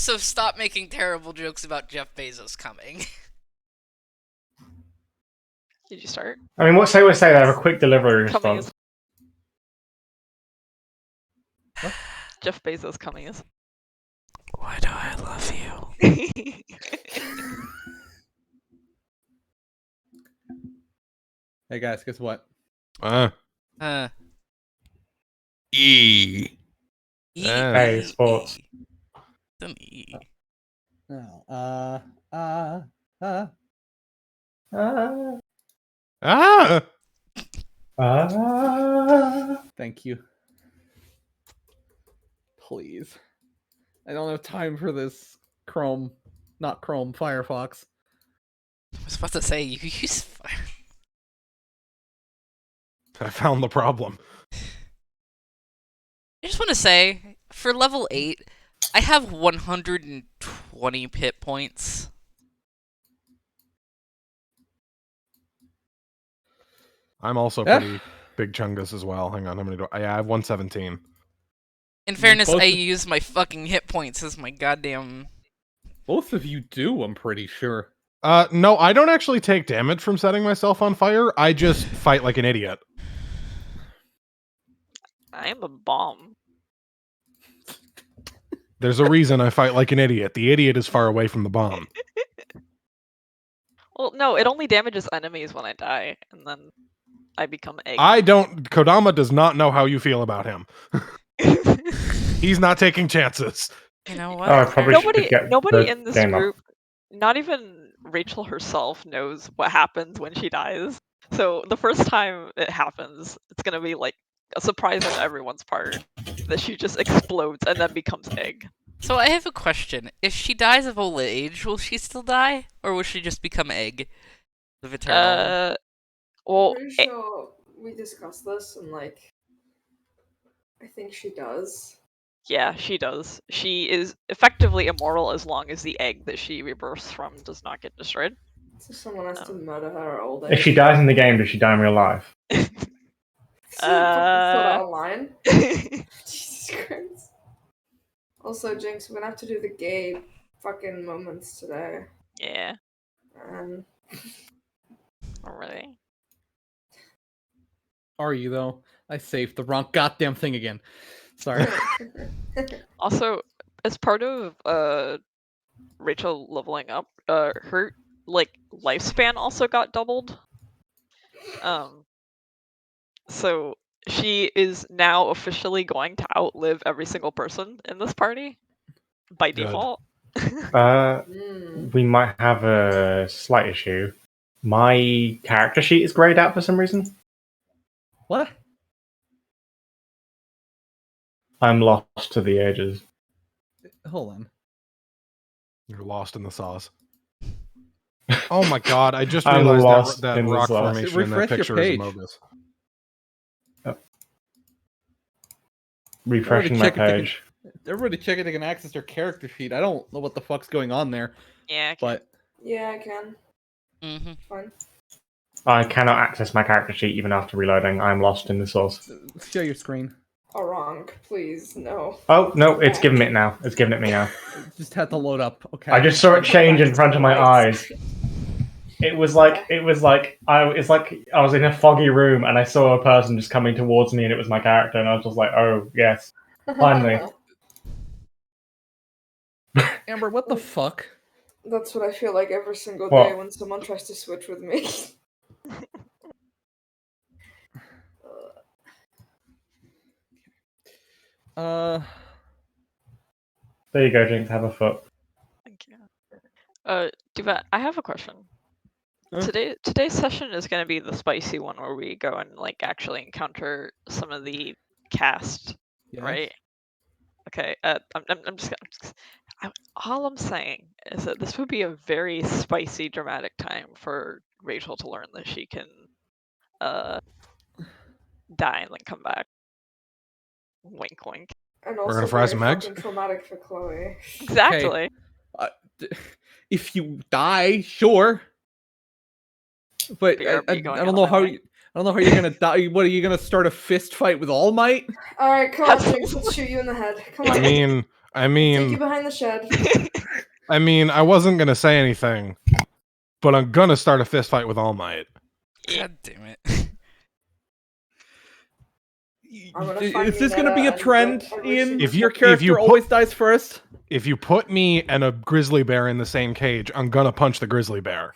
So stop making terrible jokes about Jeff Bezos coming. Did you start? I mean, what say we say? They have a quick delivery Coming response. is... What? Jeff Bezos coming is... Why do I love you? Hey guys, guess what? E. Hey, sports. An E. Oh, thank you. Please. I don't have time for this Chrome, not Chrome, Firefox. I was about to say, you use Fire. I found the problem. I just want to say, for level 8, I have 120 hit points. I'm also pretty big chungus as well. Hang on, how many do I have? 117. In fairness, Both I of- use my fucking hit points as my goddamn... Both of you do, I'm pretty sure. No, I don't actually take damage from setting myself on fire. I just fight like an idiot. I am a bomb. There's a reason I fight like an idiot. The idiot is far away from the bomb. Well, no, it only damages enemies when I die, and then I become egg. I don't... Kodama does not know how you feel about him. He's not taking chances. You know what? Oh, I probably should get Nobody the in this game up. group, not even Rachel herself, knows what happens when she dies. So the first time it happens, it's gonna be like a surprise on everyone's part that she just explodes and then becomes egg. So I have a question. If she dies of old age, will she still die? Or will she just become egg? The eternal? Well, Pretty sure we discussed this, and like, I think she does. yeah, she does. She is effectively immortal as long as the egg that she rebirths from does not get destroyed. So someone has to murder her old age. If she dies in the game, does she die in real life? So that online. Jesus Christ. Also, Jinx, we're gonna have to do the gay fucking moments today. Yeah, Um, already. Are you, though? I saved the wrong goddamn thing again. Sorry. Also, as part of Rachel leveling up, her like lifespan also got doubled. So she is now officially going to outlive every single person in this party by Good. default. We might have a slight issue. My character sheet is grayed out for some reason. What? I'm lost to the ages. Hold on. You're lost in the sauce. Oh my god, I just I'm realized lost that in the rock sauce. formation in that Refresh your picture is page. Mogus. Refreshing my Everybody check it, page. Everybody check it, they can access their character sheet. I don't know what the fuck's going on there, Yeah, okay. but yeah, I can. Mm-hmm. Fine. I cannot access my character sheet even after reloading. I'm lost in the source. share your screen. Oh, wrong. Please, no. Oh, no, it's giving it now. It's giving it me now. It just had to load up. Okay. I just saw it change in front of my eyes. It was like I was in a foggy room and I saw a person just coming towards me and it was my character and I was just like, oh yes, finally. Amber, what the fuck? That's what I feel like every single What? day when someone tries to switch with me. There you go, Jinx. Have a foot. Thank you. Duvat, I have a question. Huh? Today's session is going to be the spicy one where we go and like actually encounter some of the cast, Yes? right? Okay. I'm just all I'm saying is that this would be a very spicy, dramatic time for Rachel to learn that she can die and then come back. Wink, wink. And We're also gonna fry very some eggs? fucking traumatic for Chloe. Exactly. If you die, sure. But I BRB going don't on know my how way. I don't know how you're gonna die. What are you gonna start a fist fight with All Might? Alright, come on, Jinx, let's shoot you in the head. Come on. I mean, I Take you mean, behind the shed. I wasn't gonna say anything, but I'm gonna start a fist fight with All Might. God damn it. I'm gonna find Is this going to be a Ninetta and trend, rip every Ian? single If you- Your if character you put- always dies first? If you put me and a grizzly bear in the same cage, I'm gonna punch the grizzly bear.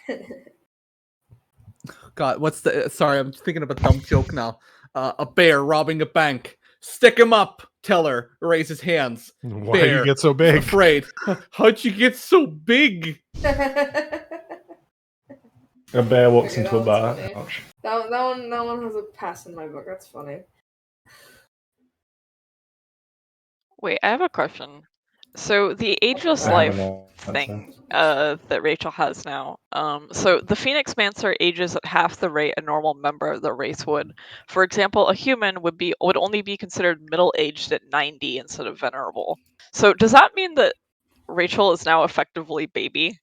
God, what's the... Sorry, I'm thinking of a dumb joke now. A bear robbing a bank. Stick him up, teller. Raise his hands. Why Bear. you get so big? Afraid. How'd you get so big? A bear walks Okay, into a that bar. one's funny. Ouch. that one has a pass in my book. That's funny. Wait, I have a question. So the ageless I have life an answer. thing that Rachel has now. So the Phoenix Mancer ages at half the rate a normal member of the race would. For example, a human would only be considered middle-aged at 90 instead of venerable. So does that mean that Rachel is now effectively baby?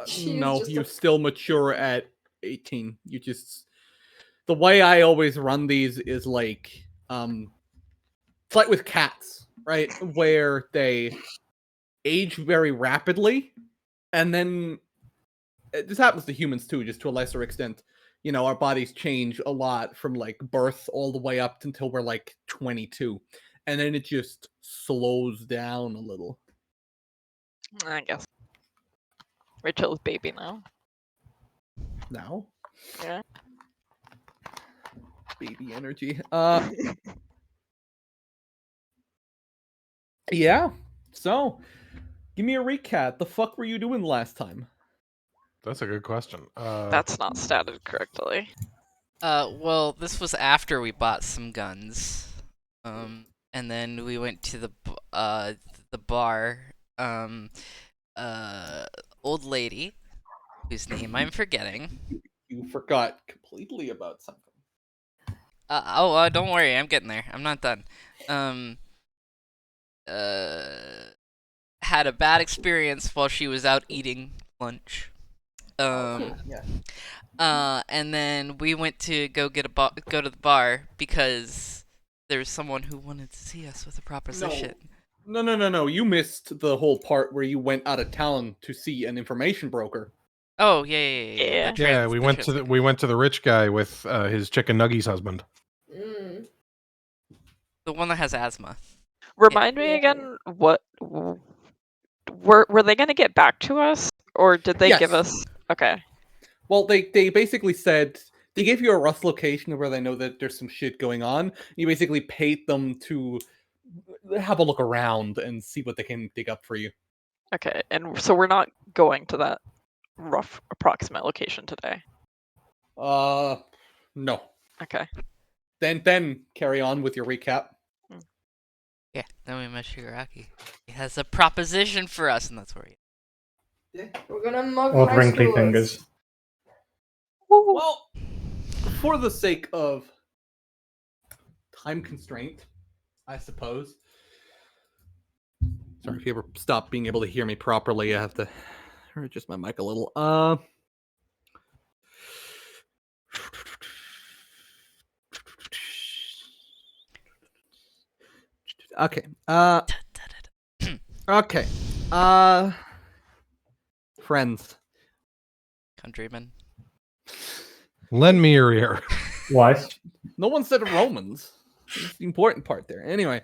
She's No, just you a- still mature at 18. You just... The way I always run these is like... It's like with cats, right? Where they age very rapidly, and then this happens to humans too, just to a lesser extent. You know, our bodies change a lot from like birth all the way up until we're like 22, and then it just slows down a little. I guess. Rachel is baby now. Now, Yeah. baby energy. Yeah. So, give me a recap. The fuck were you doing last time? That's a good question. That's not statted correctly. Well, this was after we bought some guns. And then we went to the bar. Old lady, whose name I'm forgetting. You forgot completely about something. Don't worry, I'm getting there. I'm not done. Had a bad experience while she was out eating lunch. Yeah. And then we went to go to the bar because there was someone who wanted to see us with a proposition. No. You missed the whole part where you went out of town to see an information broker. Oh yeah. Yeah. we went to the rich guy with his chicken nuggies husband. Mm. the one that has asthma. Remind me again, what were they going to get back to us, or did they give Yes. us? Okay. Well, they basically said they gave you a rough location where they know that there's some shit going on. You basically paid them to have a look around and see what they can dig up for you. Okay, and so we're not going to that rough approximate location today. No. Okay. Then carry on with your recap. Yeah, then we met Shigaraki. He has a proposition for us, and that's where he. We're gonna mug Or high wrinkly schoolers. fingers. Well, for the sake of time constraint, I suppose. Sorry, if you ever stop being able to hear me properly, I have to adjust my mic a little. Okay. Okay. Friends. Countryman. Lend me your ear. Wise. No one said Romans. That's the important part there. Anyway.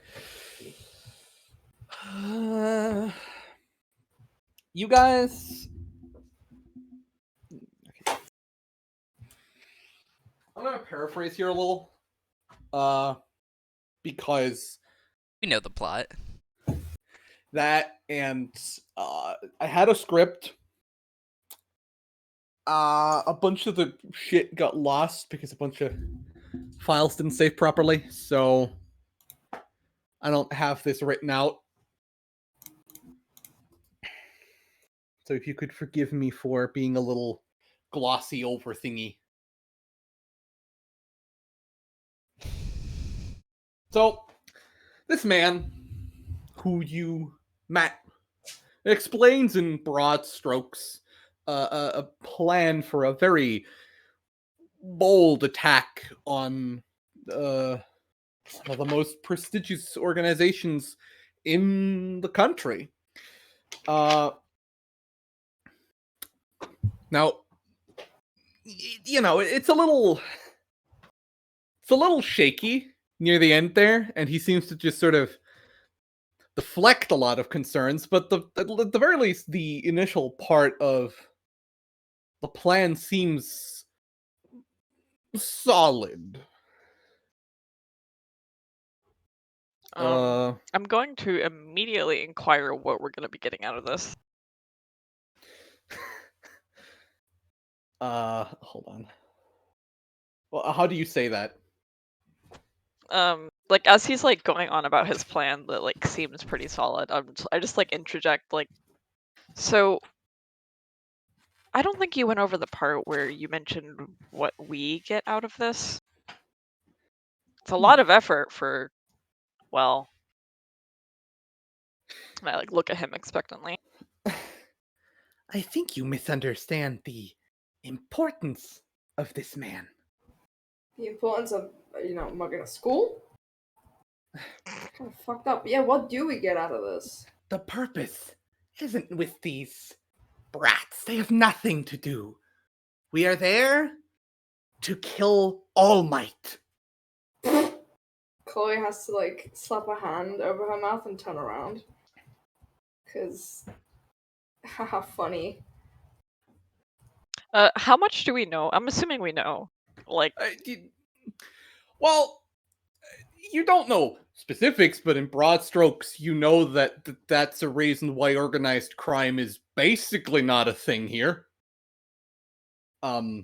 You guys. Okay. I'm gonna paraphrase here a little. Because We know the plot. that and I had a script. A bunch of the shit got lost because a bunch of files didn't save properly, so I don't have this written out. So if you could forgive me for being a little glossy over thingy. So, this man, who you met, explains in broad strokes a plan for a very bold attack on one of the most prestigious organizations in the country. Now, you know, it's a little shaky near the end there, and he seems to just sort of deflect a lot of concerns. But at the very least, the initial part of the plan seems solid. I'm going to immediately inquire what we're going to be getting out of this. Hold on. Well, how do you say that? Like as he's like going on about his plan that like seems pretty solid, I just like interject like, so I don't think you went over the part where you mentioned what we get out of this. It's a lot of effort for, well, I like look at him expectantly. I think you misunderstand the importance of this man. The importance of, mugging a school? Kind of fucked up. Yeah, what do we get out of this? The purpose isn't with these brats. They have nothing to do. We are there to kill All Might. Chloe has to, like, slap a hand over her mouth and turn around. Because, haha, funny. How much do we know? I'm assuming we know. Like, Well, you don't know specifics, but in broad strokes, you know that that's a reason why organized crime is basically not a thing here. Yeah.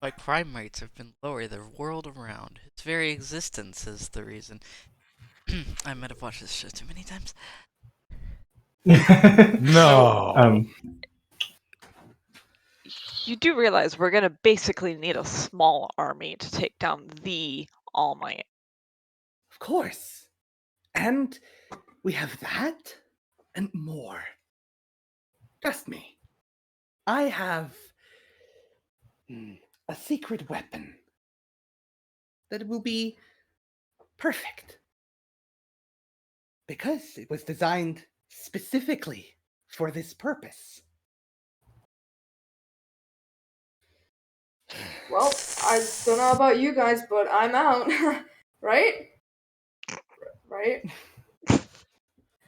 Why crime rates have been lower the world around. Its very existence is the reason. I might have watched this show too many times. No. you do realize we're gonna basically need a small army to take down the All Might. Of course. And we have that and more. Trust me. I have a secret weapon that will be perfect. Because it was designed specifically for this purpose. Well, I don't know about you guys, but I'm out. Right? Right?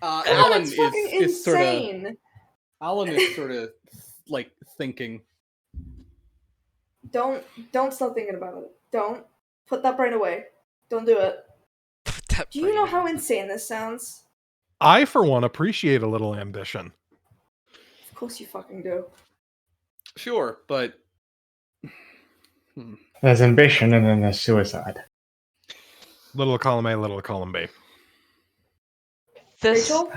Alan That's fucking is sort of insane. Alan is sort of like thinking. Don't stop thinking about it. Don't put that brain away. Don't do it. Put that Do you brain know in. how insane this sounds? I, for one, appreciate a little ambition. Of course you fucking do. Sure, but There's ambition and then there's suicide. Little column A, little column B. This Rachel?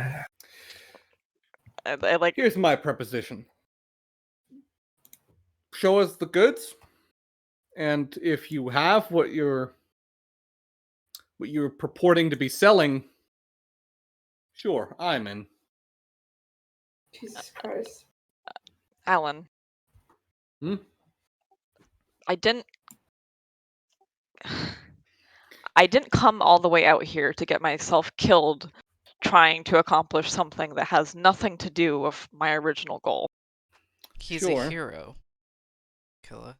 I like here's my proposition. Show us the goods, and if you have what you're purporting to be selling, sure, I'm in. Jesus Christ. Alan. Hmm? I didn't come all the way out here to get myself killed trying to accomplish something that has nothing to do with my original goal. He's Sure. a hero. Killa.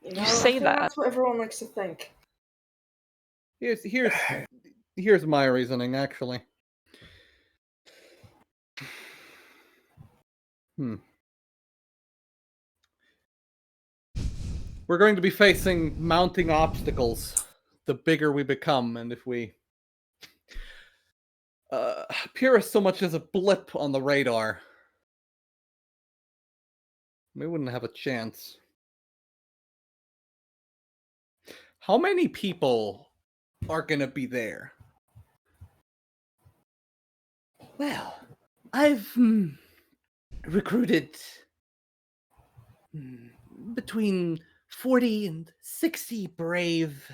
You You say I think that. That's what everyone likes to think. Here's my reasoning, actually. We're going to be facing mounting obstacles the bigger we become, and if we appear as so much as a blip on the radar, we wouldn't have a chance. How many people are going to be there? Well, I've recruited between 40 and 60 brave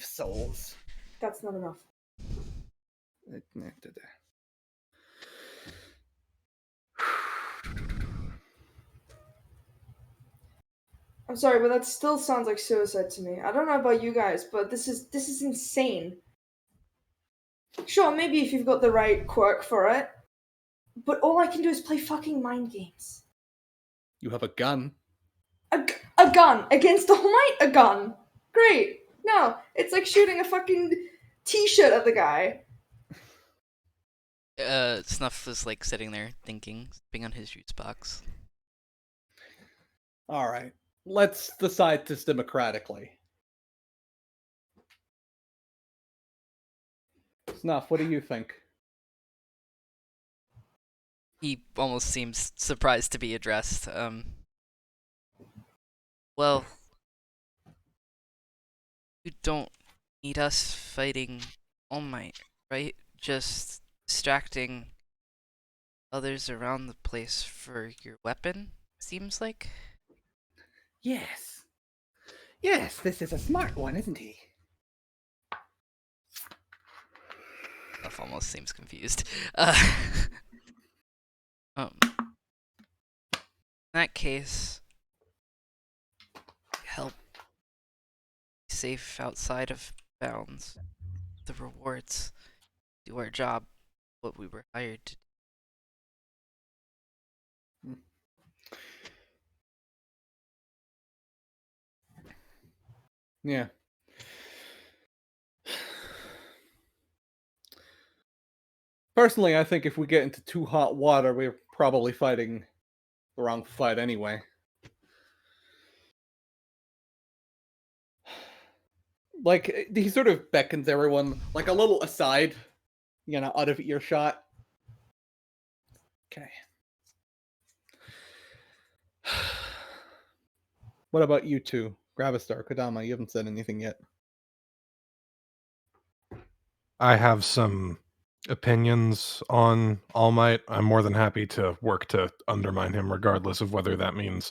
souls. That's not enough. I'm sorry, but that still sounds like suicide to me. I don't know about you guys, but this is insane. Sure, maybe if you've got the right quirk for it, but all I can do is play fucking mind games. You have a gun. A gun against All Might. A gun. Great. No, it's like shooting a fucking t-shirt at the guy. Snuff was like sitting there thinking, being on his juice box. All right. Let's decide this democratically. Snuff, what do you think? He almost seems surprised to be addressed. Well, you don't need us fighting All Might, right? Just distracting others around the place for your weapon, seems like? Yes. Yes, this is a smart one, isn't he? Snuff almost seems confused. In that case, help safe outside of bounds. The rewards. Do our job, what we were hired to do. Yeah. Personally, I think if we get into too hot water, we're probably fighting the wrong fight anyway. Like, he sort of beckons everyone, like a little aside, out of earshot. Okay. What about you two? Gravistar, Kodama, you haven't said anything yet. I have some opinions on All Might. I'm more than happy to work to undermine him, regardless of whether that means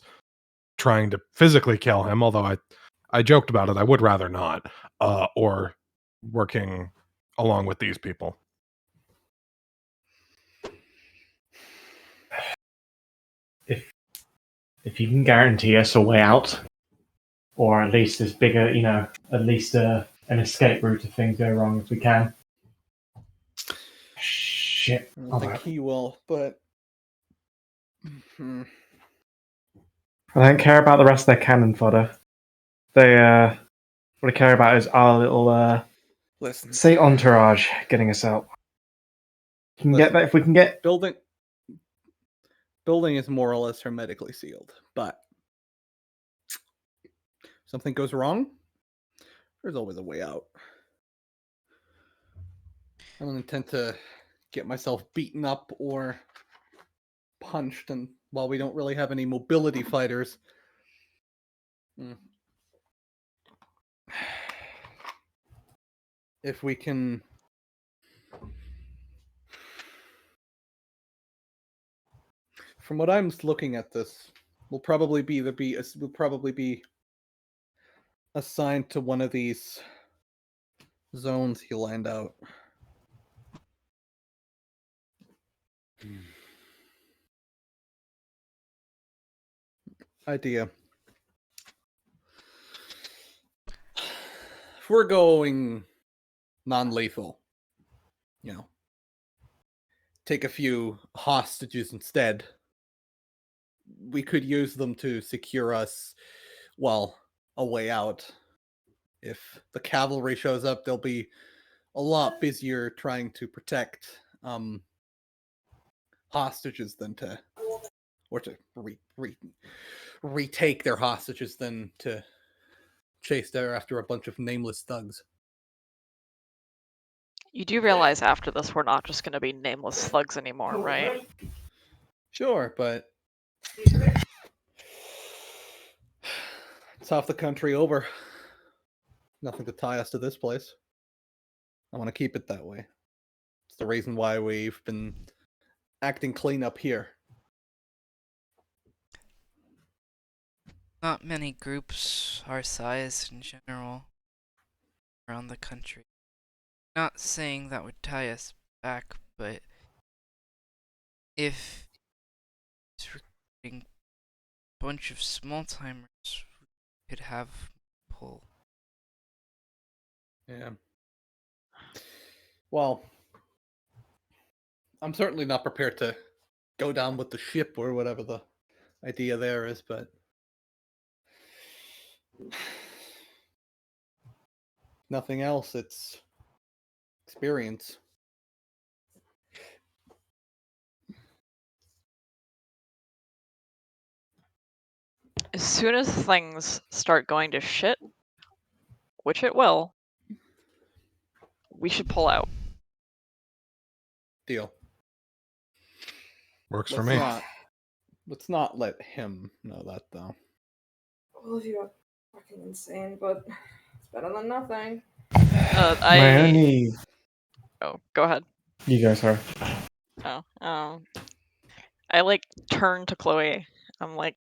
trying to physically kill him, although I joked about it. I would rather not, or working along with these people. If you can guarantee us a way out, or at least as bigger, at least an escape route if things go wrong, if we can. Shit. I don't think he will, but I don't care about the rest of their cannon fodder. What I care about is our little listen. say entourage getting us out. Get that if we can get building is more or less hermetically sealed, but if something goes wrong, there's always a way out. I don't intend to get myself beaten up or punched, and while we don't really have any mobility fighters, if we can from what I'm looking at this, we'll probably be assigned to one of these zones he'll land out. Idea. If we're going non-lethal, take a few hostages instead, we could use them to secure us, a way out. If the cavalry shows up, they'll be a lot busier trying to protect hostages than to retake their hostages than to chase after a bunch of nameless thugs. You do realize after this we're not just going to be nameless thugs anymore, right? Sure, but it's half the country over. Nothing to tie us to this place. I want to keep it that way. It's the reason why we've been acting clean up here. Not many groups our size in general around the country. Not saying that would tie us back, but if it's recruiting a bunch of small timers, we could have pull. Yeah. Well, I'm certainly not prepared to go down with the ship or whatever the idea there is, but nothing else. It's experience. As soon as things start going to shit, which it will, we should pull out. Deal. Works for Let's me. let's not let him know that though. All of you are fucking insane, but it's better than nothing. My only. Oh, go ahead. You go, sorry. Oh, I like turn to Chloe. I'm like,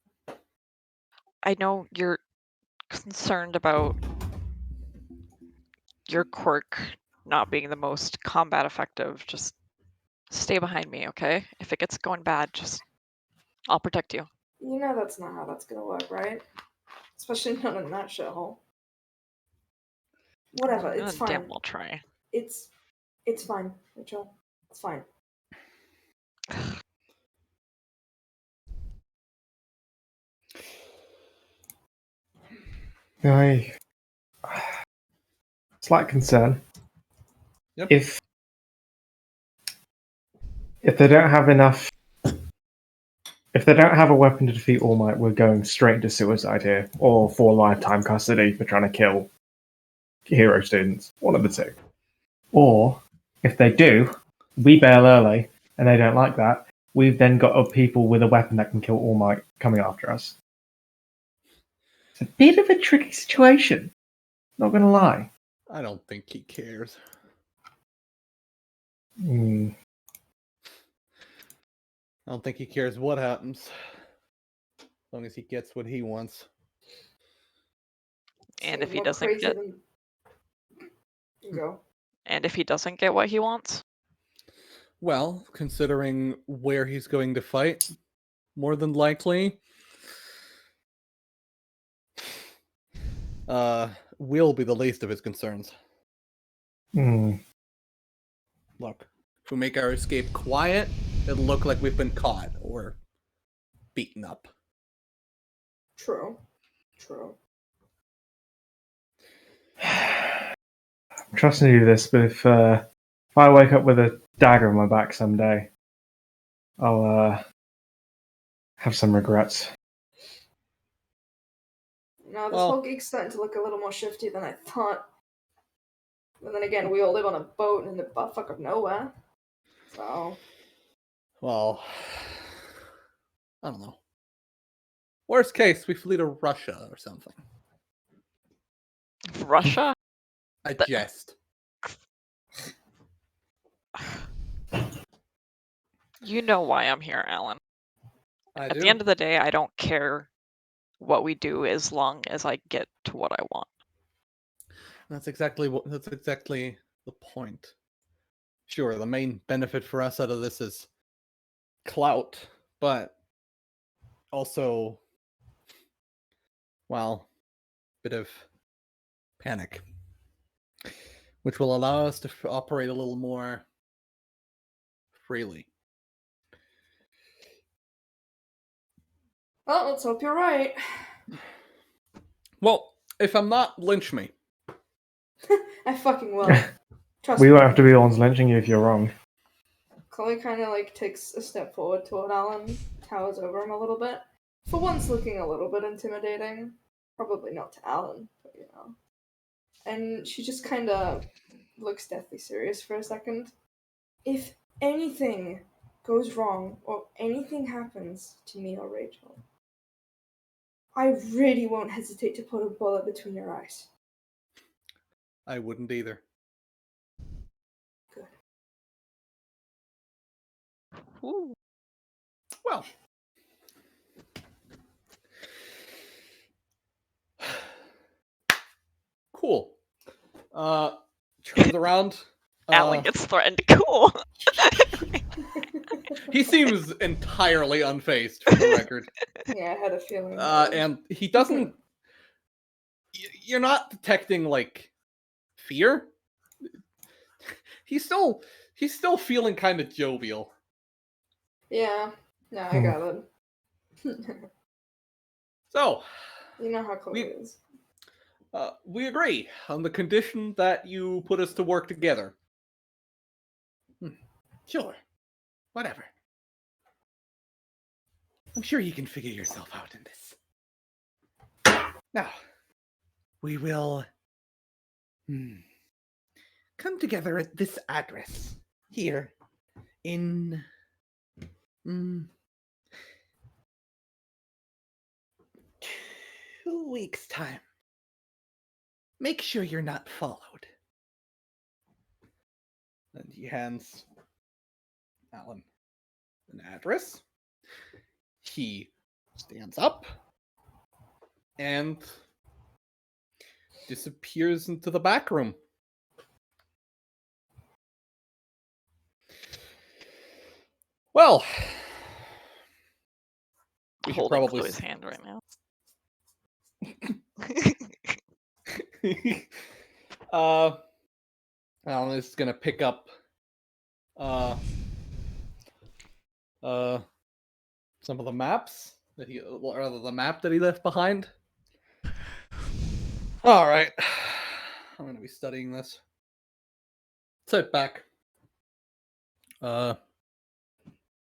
I know you're concerned about your quirk not being the most combat effective. Just stay behind me, okay? If it gets going bad, I'll protect you. You know that's not how that's gonna work, right? Especially not in that shithole. Whatever, I'm it's gonna damn fine. well try. It's fine, Rachel. It's fine. I slight concern. Yep. If they don't have enough, if they don't have a weapon to defeat All Might, we're going straight into suicide here, or for lifetime custody for trying to kill hero students. One of the two. Or if they do, we bail early, and they don't like that. We've then got people with a weapon that can kill All Might coming after us. It's a bit of a tricky situation. Not gonna lie. I don't think he cares. Mm. I don't think he cares what happens. As long as he gets what he wants. And So if he more doesn't crazy get than... You go. and if he doesn't get what he wants, Well, considering where he's going to fight, more than likely, will be the least of his concerns. Mm. Look, if we make our escape quiet, it'll look like we've been caught or beaten up. True. True. I'm trusting you this, but if I wake up with a dagger on my back someday, I'll have some regrets. No, this Well- whole gig's starting to look a little more shifty than I thought. But then again, we all live on a boat in the buttfuck of nowhere. So, Well, I don't know. Worst case, we flee to Russia or something. Russia? I But- jest. You know why I'm here, Alan. I At do. the end of the day, I don't care what we do as long as I get to what I want. That's exactly the point. Sure, the main benefit for us out of this is clout, but also, well, bit of panic, which will allow us to operate a little more freely. well, let's hope you're right. Well, if I'm not, lynch me. I fucking will. Trust We me. won't have to be the ones lynching you if you're wrong. Chloe kind of like takes a step forward toward Alan, towers over him a little bit. For once, looking a little bit intimidating. Probably not to Alan, but you know. And she just kind of looks deathly serious for a second. If anything goes wrong or anything happens to me or Rachel, I really won't hesitate to put a bullet between your eyes. I wouldn't either. Good. Ooh. Well, cool. Turns around. Alan gets threatened. Cool. He seems entirely unfazed, for the record. Yeah, I had a feeling. And he doesn't you're not detecting like fear. He's still feeling kind of jovial. Yeah. No, I got it. So, you know how Chloe is. we agree on the condition that you put us to work together. Sure. Whatever. I'm sure you can figure yourself out in this. Now, we will come together at this address here in 2 weeks' time. Make sure you're not followed. And he hands Alan an address. He stands up and disappears into the back room. Well, we should Holding probably Chloe's hand right now. Alan is gonna pick up some of the maps that the map that he left behind. All right, I'm gonna be studying this. Sit back. I'm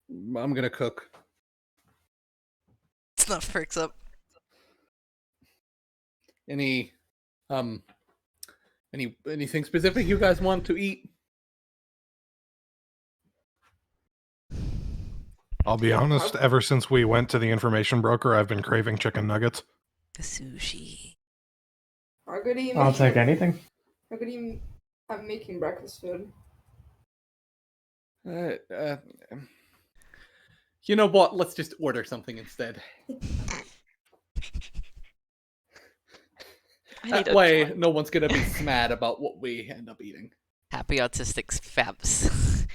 gonna cook. Snuff perks up. Anything specific you guys want to eat? I'll be honest, ever since we went to the information broker, I've been craving chicken nuggets. Sushi. How good are you I'll making? take anything. How good are you at making breakfast food? You know what? Let's just order something instead. That way, no one's gonna be mad about what we end up eating. Happy autistic fabs.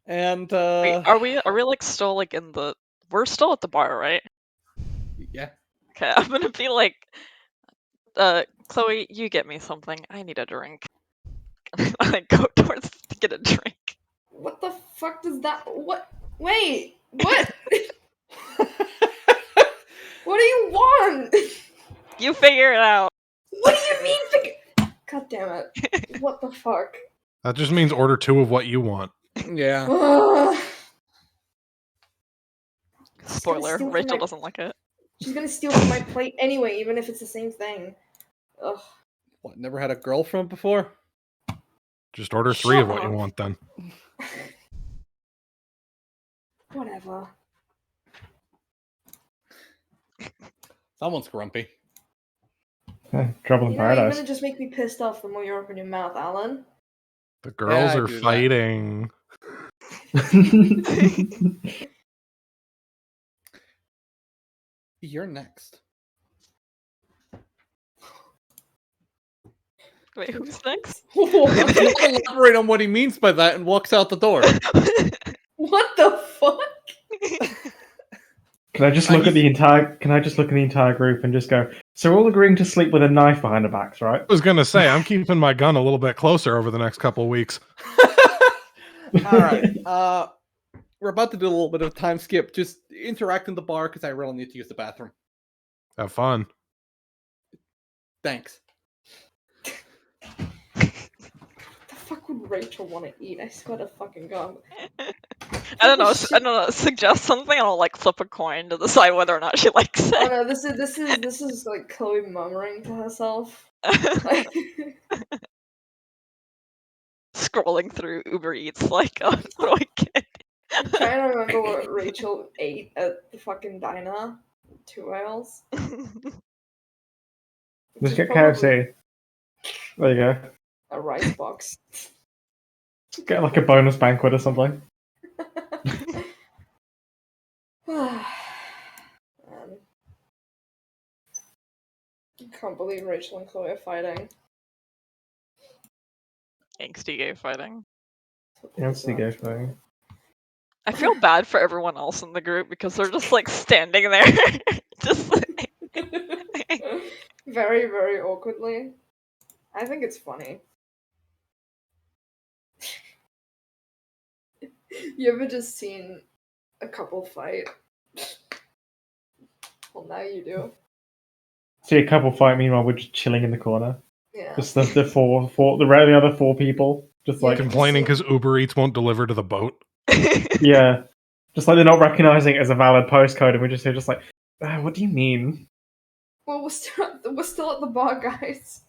And Wait, are we like still like in the? We're still at the bar, right? Yeah. Okay, I'm gonna be like, Chloe, you get me something. I need a drink. I go towards to get a drink. What the fuck does that? What? Wait, what? What do you want? You figure it out. What do you mean? God damn it! What the fuck? That just means order 2 of what you want. Yeah. Spoiler: Rachel doesn't like it. She's gonna steal from my plate anyway, even if it's the same thing. Ugh. What? Never had a girlfriend before? Just order 3 of what you want then. Whatever. Someone's grumpy. Trouble in You know, you're paradise. gonna just make me pissed off the more you open your mouth, Alan. The girls I are do that. fighting. You're next. Wait, who's next? Elaborate on what he means by that and walks out the door. What the fuck? Can I just look at the entire group and just go, so we're all agreeing to sleep with a knife behind our backs, right? I was going to say, I'm keeping my gun a little bit closer over the next couple of weeks. All right. We're about to do a little bit of a time skip. Just interact in the bar because I really need to use the bathroom. Have fun. Thanks. What the fuck would Rachel want to eat? I swear to fucking god. I don't know. Suggest something, and I'll like flip a coin to decide whether or not she likes Oh it. no, this is like Chloe murmuring to herself. Scrolling through Uber Eats like, what do I get? I'm trying to remember what Rachel ate at the fucking diner. 2 whales. Just get KFC. There you go. A rice box. Get like a bonus banquet or something. Man. I can't believe Rachel and Chloe are fighting. Angsty gay fighting. Angsty gay fighting. I feel bad for everyone else in the group because they're just like standing there. just like... very, very awkwardly. I think it's funny. You ever just seen a couple fight? Well, now you do. See a couple fight. Meanwhile, we're just chilling in the corner. Yeah. Just the the other 4 people, just Yeah, like Complaining because Uber Eats won't deliver to the boat. yeah, just like they're not recognizing it as a valid postcode, and we're just here, just like, what do you mean? Well, we're still at the bar, guys.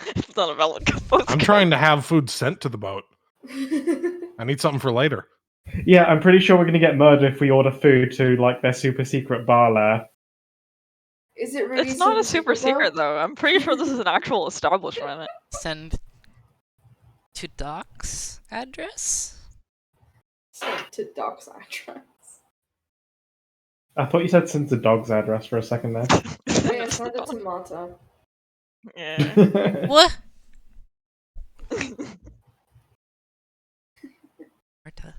It's not a valid postcode. I'm trying to have food sent to the boat. I need something for later. Yeah, I'm pretty sure we're gonna get murdered if we order food to like their super secret bar lair. Is it really? It's not a super though? secret though. I'm pretty sure this is an actual establishment. Send to Doc's address? Sent to Doc's address. I thought you said send the dog's address for a second there. Oh, yeah, send it to Marta. Yeah. What? Marta.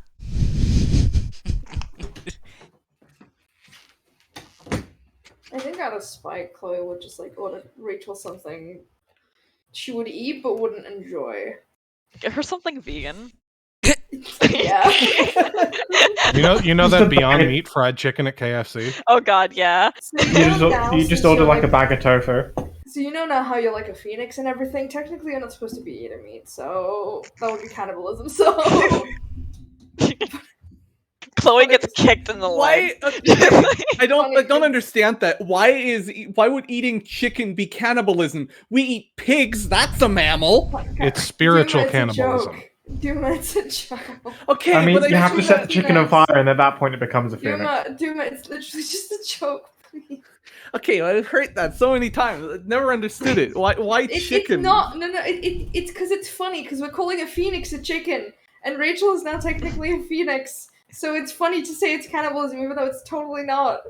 I think out of spite, Chloe would just like order Rachel something she would eat but wouldn't enjoy. Get her something vegan. Yeah. You know Just that a Beyond bag- Meat fried chicken at KFC? Oh god, yeah. So You just order like a bag of tofu. So you know now how you're like a phoenix and everything. Technically, you're not supposed to be eating meat, so that would be cannibalism. So Chloe gets kicked in the Why? leg. I don't Funny. understand that. Why would eating chicken be cannibalism? We eat pigs. That's a mammal. It's spiritual Duma, cannibalism. Duma, it's a joke. Okay, I mean, but you have to Duma, set the chicken on Phoenix. fire, and at that point, it becomes a phoenix. Duma, it's literally just a joke. Please. Okay, I've heard that so many times. I never understood it. Why chicken? It's not. No. It's because it's funny because we're calling a phoenix a chicken, and Rachel is now technically a phoenix. So it's funny to say it's cannibalism, even though it's totally not.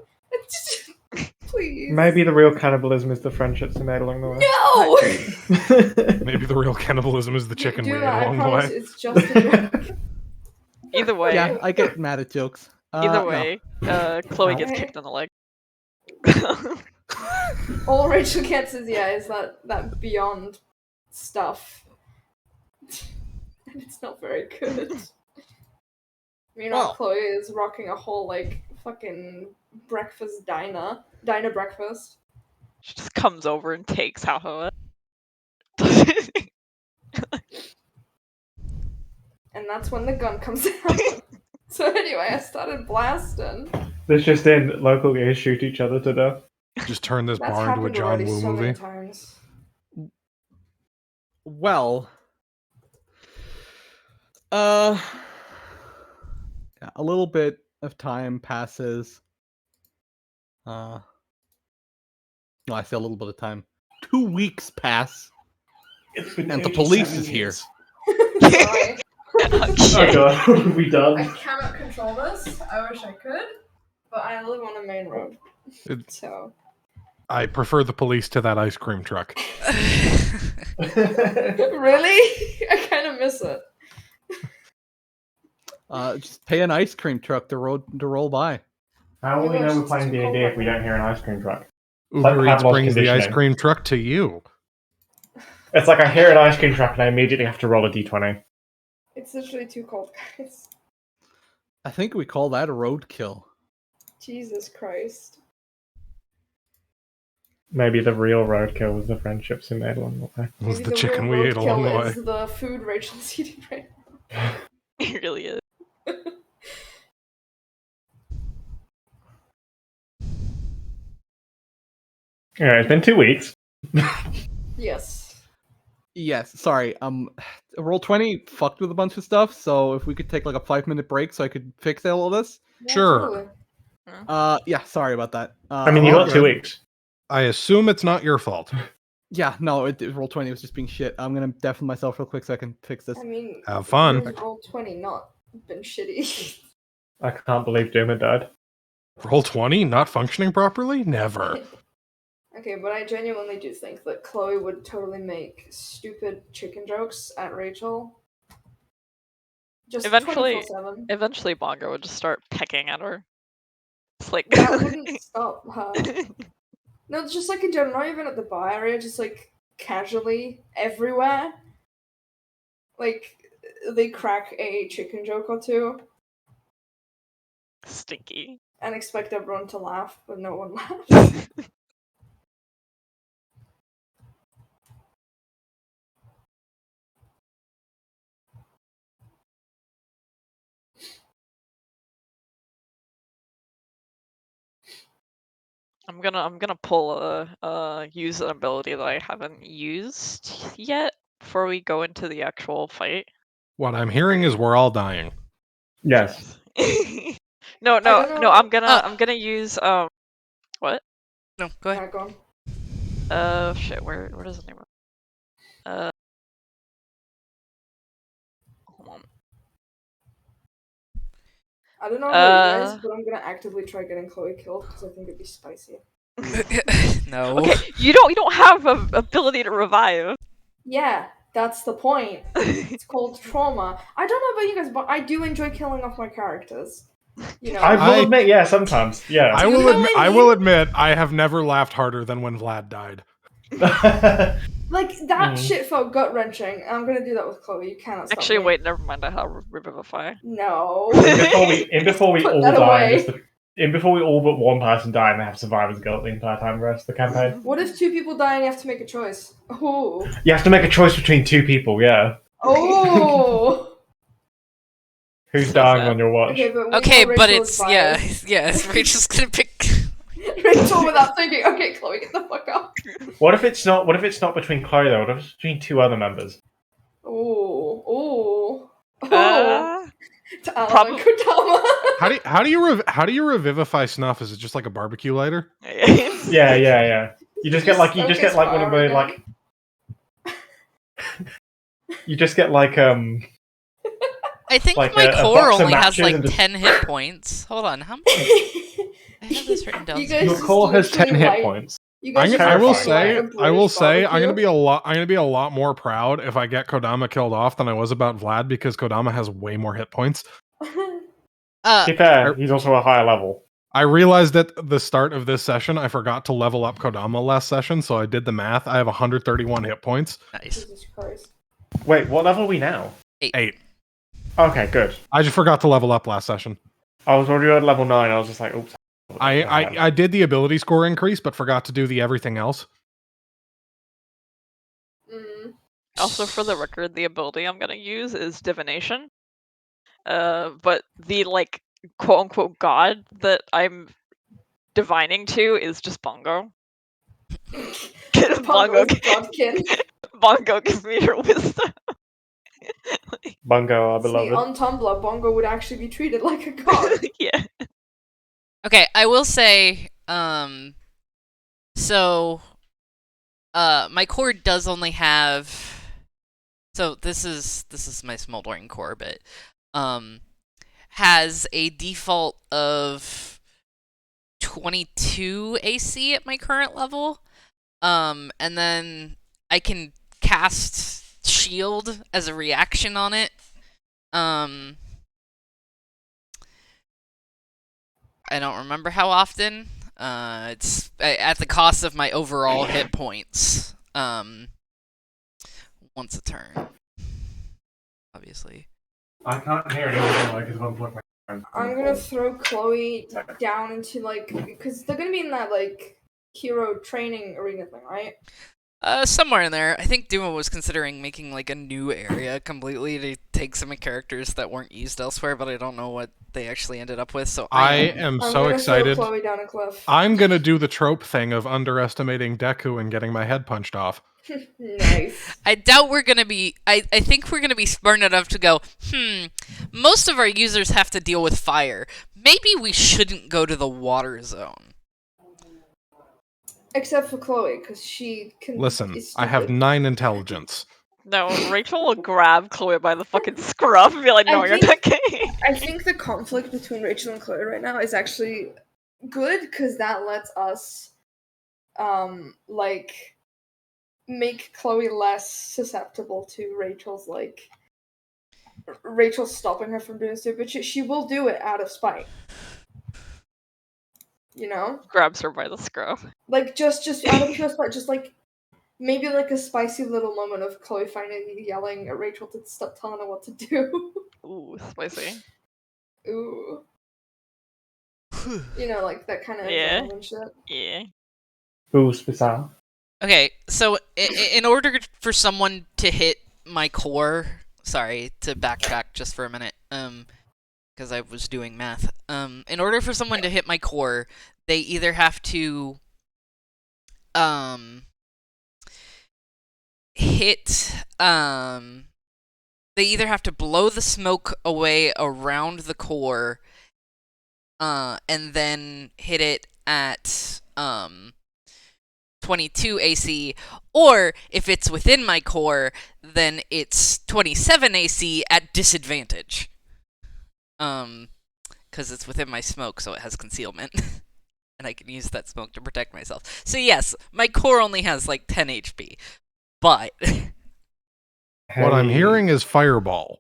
Please. Maybe the real cannibalism is the friendships we made along the way. No. Maybe the real cannibalism is the chicken we ate I along the promise way. it's just a joke. Either way. Yeah, I get mad at jokes. Either No. way, Chloe gets Okay. kicked in the leg. All Rachel gets is that Beyond stuff. And it's not very good. Meanwhile, Well. Chloe is rocking a whole like fucking breakfast diner breakfast. She just comes over and takes half of it. And that's when the gun comes out. So anyway, I started blasting. This just in, local guys shoot each other to death. Just turn this That's bar into a happened John already Woo so many movie. times. Well, yeah, a little bit of time passes. No, I say a little bit of time. 2 weeks pass, and the police is here. Sorry. Oh god, are we I done? cannot control this. I wish I could, but I live on a main road. So I prefer the police to that ice cream truck. really, I kind of miss it. Just pay an ice cream truck to roll by. How will we Yeah, know we're it's playing too cold D&D if right we now. don't hear an ice cream truck? Uber Like Eats Pavlov's brings the ice conditioning. cream truck to you. It's like I hear an ice cream truck and I immediately have to roll a d20. It's literally too cold, guys. I think we call that a roadkill. Jesus Christ. Maybe the real roadkill was the friendships we made along the way. It was Maybe the chicken real we ate along the roadkill way. is the food Rachel's eating right now. It really is. Alright, it's been 2 weeks. Yes. Yes, sorry. Roll 20 fucked with a bunch of stuff, so if we could take like a 5-minute break so I could fix all of this. Yeah, Sure. totally. Yeah, sorry about that. I mean, you all got 2 good. weeks. I assume it's not your fault. Yeah, no, Roll 20 was just being shit. I'm gonna deafen myself real quick so I can fix this. I mean, Have fun. here's Roll 20 not been shitty. I can't believe Duma died. Roll 20, not functioning properly? Never. Okay, but I genuinely do think that Chloe would totally make stupid chicken jokes at Rachel. Just Eventually- 24/7. Eventually, Bongo would just start pecking at her. It's like. That wouldn't stop her. No, just like in general, not even at the bar area, just like casually everywhere. Like they crack a chicken joke or two Stinky. and expect everyone to laugh, but no one laughs. I'm gonna pull use an ability that I haven't used yet before we go into the actual fight. What I'm hearing is we're all dying. Yes. No, don't know. I'm gonna use what? No, go ahead. Yeah, go on. Shit, where does the name of hold on. I don't know about you guys, but I'm gonna actively try getting Chloe killed because I think it'd be spicy. No. Okay, you don't have a ability to revive. Yeah, that's the point. It's called trauma. I don't know about you guys, but I do enjoy killing off my characters. You know, I will admit, yeah, sometimes, yeah. I Do you will know admit. what I I will mean? admit. I have never laughed harder than when Vlad died. like that shit felt gut wrenching. I'm gonna do that with Chloe. You cannot stop Actually, me. wait, never mind. I have Revivify. No. And before we Put all that die, away. and before we all but one person die and they have survivor's guilt the entire time the rest of the campaign. What if two people die and you have to make a choice? Oh. You have to make a choice between two people, yeah. Oh. Who's So dying sad. on your watch? Okay, but we Okay, know but Rachel is it's biased. Rachel's gonna pick. Rachel without thinking. Okay, Chloe, get the fuck up. What if it's not between Chloe though? What if it's between two other members? Oh. Oh. Oh. To Alan Probably. and Kodama. How do you revivify snuff? Is it just like a barbecue lighter? Yeah. You just get like one of the again. like. You just get like I think Like my a core box of only has matches like and just- 10 hit points. Hold on, how many? I have this written down. You guys Your just core has 10 literally hit light- points. You guys just I will literally light say, a British I'm barbecue. gonna be a lot more proud if I get Kodama killed off than I was about Vlad because Kodama has way more hit points. To be fair, he's also a higher level. I realized at the start of this session I forgot to level up Kodama last session, so I did the math. I have 131 hit points. Nice. Jesus Christ. Wait, what level are we now? 8. Okay, good. I just forgot to level up last session. I was already at level 9. I was just like, oops. I did the ability score increase, but forgot to do the everything else. Also, for the record, the ability I'm gonna use is divination. But the like quote unquote god that I'm divining to is just Bongo. Bongo is godkin. Bongo gives me your wisdom. Bungo, our See, beloved. on Tumblr, Bongo would actually be treated like a god. Yeah. Okay, I will say, so, my core does only have, so this is my smoldering core, but, has a default of 22 AC at my current level, and then I can cast shield as a reaction on it, I don't remember how often. It's at the cost of my overall hit points. Once a turn, obviously. I can't hear anything because I'm plugged my phone. I'm gonna throw Chloe down into because they're gonna be in that hero training arena thing, right? Somewhere in there. I think Duma was considering making like a new area completely to take some characters that weren't used elsewhere, but I don't know what they actually ended up with. So I am I'm so gonna excited. Throw Chloe down a cliff. I'm gonna do the trope thing of underestimating Deku and getting my head punched off. Nice. I doubt we're gonna be. I think we're gonna be smart enough to go. Most of our users have to deal with fire. Maybe we shouldn't go to the water zone. Except for Chloe, because she can. Listen, is I have stupid. 9 intelligence. No, Rachel will grab Chloe by the fucking scruff and be like, "No, you're not gay." I think the conflict between Rachel and Chloe right now is actually good because that lets us, make Chloe less susceptible to Rachel's stopping her from doing stupid shit. She will do it out of spite. you know? Grabs her by the scruff. Like, just out of pure spite, just, like, maybe, like, a spicy little moment of Chloe finally yelling at Rachel to stop telling her what to do. Ooh, spicy. Ooh. You know, like, that kind of Yeah. adrenaline shit. Yeah. Ooh, bizarre. Okay, so in order for someone to hit my core, sorry to backtrack just for a minute, because I was doing math. In order for someone to hit my core, they either have to hit they either have to blow the smoke away around the core, and then hit it at 22 AC, or if it's within my core, then it's 27 AC at disadvantage. Because it's within my smoke, so it has concealment. And I can use that smoke to protect myself. So yes, my core only has like 10 HP. But What I'm Hey. hearing is fireball.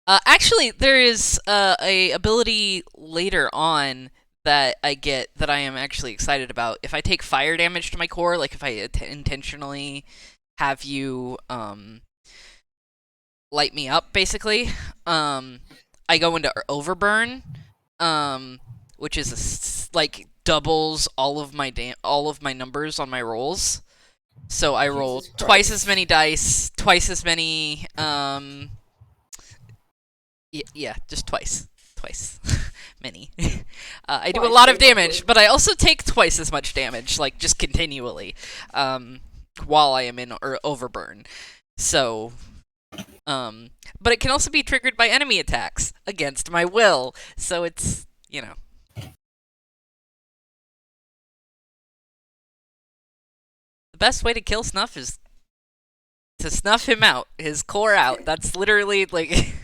actually, there is a ability later on that I get that I am actually excited about. If I take fire damage to my core, like if I intentionally have you light me up, basically, I go into overburn, which is like doubles all of my numbers on my rolls. So I roll Jesus twice Christ. as many dice, twice as many yeah, just twice many. I do a Twice, lot of basically. damage, but I also take twice as much damage, like just continually, while I am in overburn. So, but it can also be triggered by enemy attacks against my will. So it's, you know. The best way to kill Snuff is to snuff him out, his core out. That's literally like.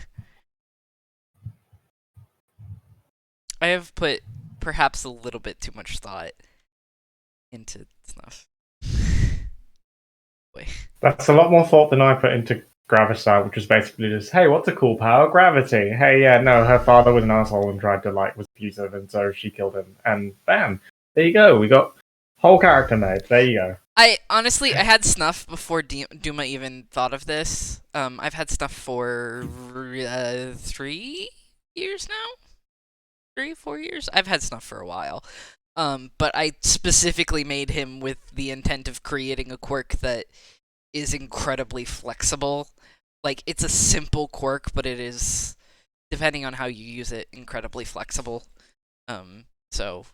I have put perhaps a little bit too much thought into Snuff. Boy. That's a lot more thought than I put into Gravistar, which was basically just, hey, what's a cool power? Gravity. Hey, yeah, no, her father was an asshole and tried to, like, was abusive, and so she killed him. And bam, there you go. We got whole character made. There you go. I honestly, I had Snuff before Duma even thought of this. I've had Snuff for 3 years now? 4 years? I've had Snuff for a while. But I specifically made him with the intent of creating a quirk that is incredibly flexible. Like, it's a simple quirk, but it is, depending on how you use it, incredibly flexible. So...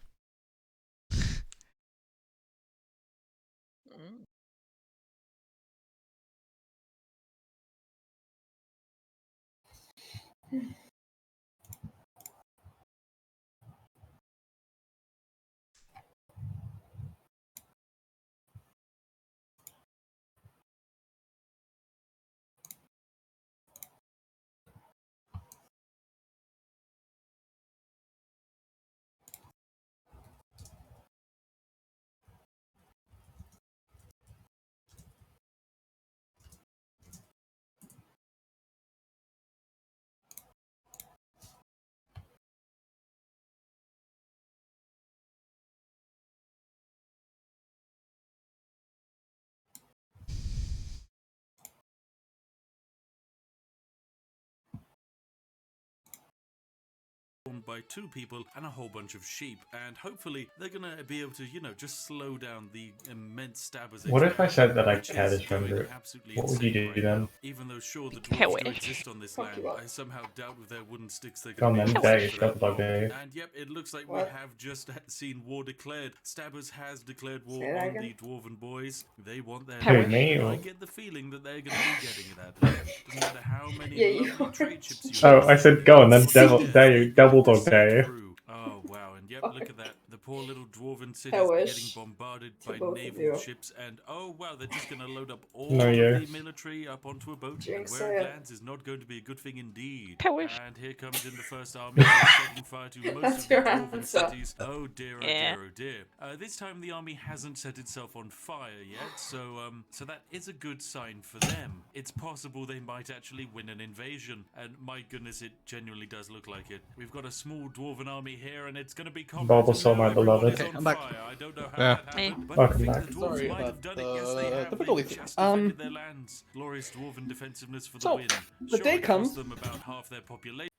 by 2 people and a whole bunch of sheep, and hopefully they're gonna be able to, you know, just slow down the immense stabbers. What if I said that I which cared is as friend going group? absolutely What would you insane do right then? now. Even though sure the Can't dwarves do wait. exist on this Fuck land, you up. I somehow doubt with their wooden sticks they're Go on gonna then, be able to Dave, for double that dog long. Dave. And yep, it looks like we What? have just seen war declared. Stabbers has declared war Say that on again? the dwarven boys. They want their Who, land, me, and or- I get the feeling that they're gonna be getting that land. Doesn't matter how many Yeah, you lovely are. trade ships you Oh, have. I said go on then, Not devil, dead. Dave, double dog Sail Dave. through. Oh wow, and yep, look at that. The poor little dwarven cities I are wish getting bombarded to by both of naval you. ships, and oh wow, they're just gonna load up all No, of you. the military up onto a boat, and Jinx where it it. lands is not going to be a good thing indeed. I wish. And here comes in the first army, setting fire to most That's of the your dwarven answer. cities. Oh dear, oh Yeah. dear, oh dear. This time the army hasn't set itself on fire yet, so that is a good sign for them. It's possible they might actually win an invasion, and my goodness, it genuinely does look like it. We've got a small dwarven army here, and it's going to be combat. Bulbasaur might Everyone is beloved. on I'm back. fire. I don't know how Yeah. that happened, but I Welcome think back. the dwarves Sorry might about have done it. Yes, they have. difficulties. They've just defended their lands. Glorious dwarven defensiveness for the So, win. the Sure, day it comes- cost them about half their population.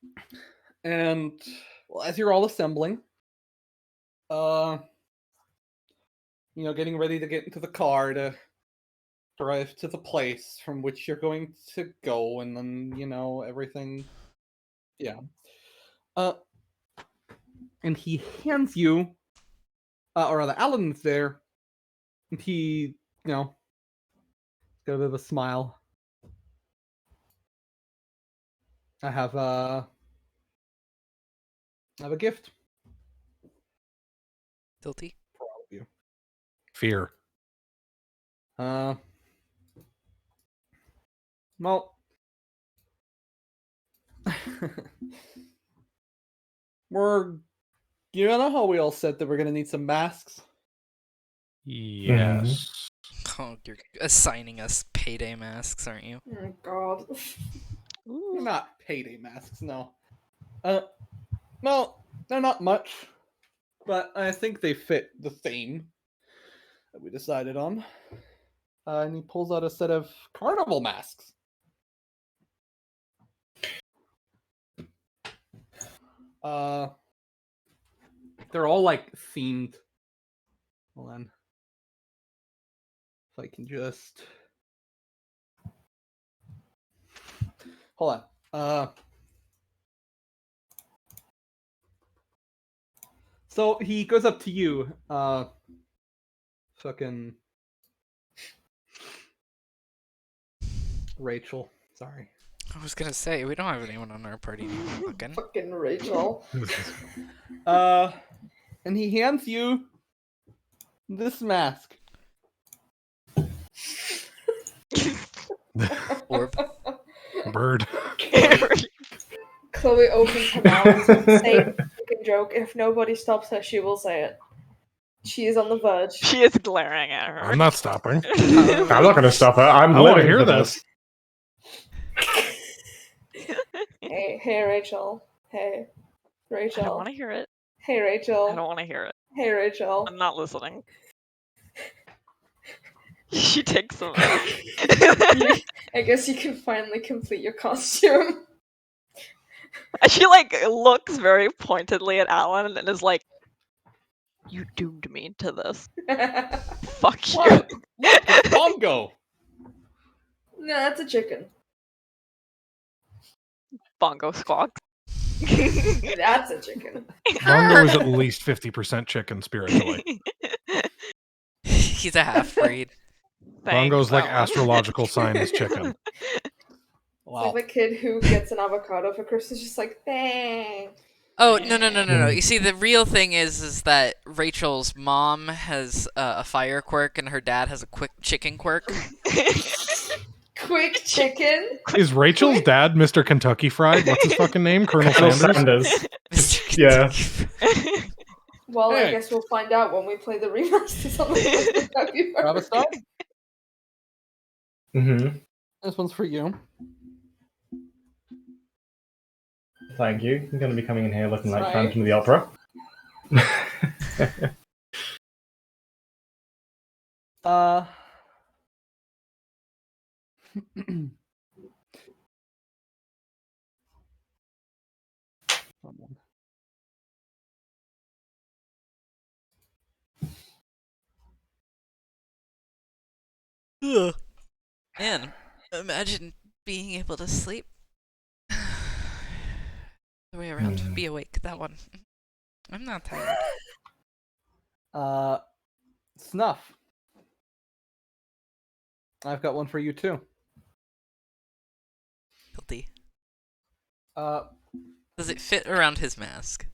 And well, as you're all assembling, getting ready to get into the car to drive to the place from which you're going to go, and then everything. Yeah. And he hands you, or rather, Alan's there, and he, got a bit of a smile. I have a gift Guilty. for all of you. Fear. Well, you know how we all said that we're gonna need some masks? Yes. Oh, you're assigning us payday masks, aren't you? Oh god. They're not payday masks, no. Well, they're not much, but I think they fit the theme that we decided on. And he pulls out a set of carnival masks. They're all like themed. Hold on. If I can just hold on. So he goes up to you, fucking Rachel. Sorry. I was gonna say, we don't have anyone on our party named fucking. Fucking Rachel. And he hands you this mask. Orb. Bird. Chloe opens her mouth and says a fucking joke. If nobody stops her, she will say it. She is on the verge. She is glaring at her. I'm not stopping. I'm not going to stop her. I'm I wanna living hear for this. Hey, Rachel. Hey, I don't Rachel. want to hear it. Hey, Rachel. I don't want to hear it. Hey, Rachel. I'm not listening. She takes them. I guess you can finally complete your costume. She like looks very pointedly at Alan and is like, "You doomed me to this. Fuck you." What? Look, it's Bongo. No, that's a chicken. Bongo squawks. That's a chicken. Bongo is at least 50% chicken spiritually. He's a half breed. Bongo's like Alan. astrological sign is chicken. It's like the kid who gets an avocado for Christmas, just like, thanks. Oh, no. You see, the real thing is that Rachel's mom has a fire quirk and her dad has a quick chicken quirk. Quick chicken? Is Rachel's dad Mr. Kentucky Fried? What's his fucking name? Colonel Colonel Sanders? Sanders. Yeah. Well, I Hey. guess we'll find out when we play the remasters on the 1st of February. Travis, Mm-hmm. this one's for you. Thank you. I'm going to be coming in here looking like Right. Phantom of the Opera. Ugh. Man, imagine being able to sleep. The way around. Be awake. That one. I'm not tired. Snuff. I've got one for you too. Guilty. Does it fit around his mask?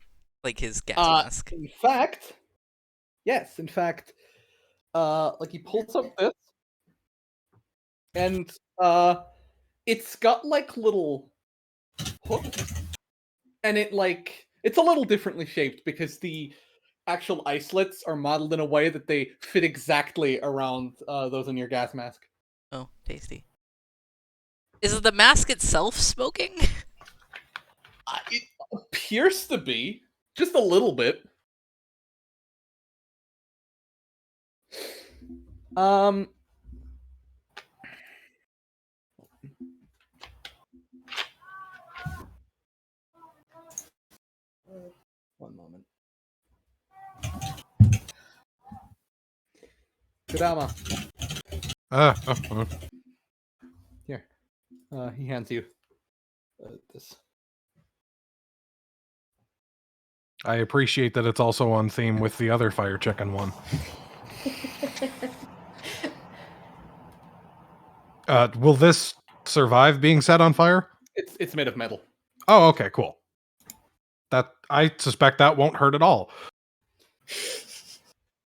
Like his gas mask? In fact, yes. In fact, like he pulls up this, and it's got like little hooks, and it's a little differently shaped because the actual islets are modeled in a way that they fit exactly around those in your gas mask. Oh, tasty. Is the mask itself smoking? It appears to be just a little bit. Um. One moment. Kadama, here. He hands you this. I appreciate that it's also on theme with the other fire chicken one. Will this survive being set on fire? It's made of metal. Oh, okay, cool. That I suspect that won't hurt at all.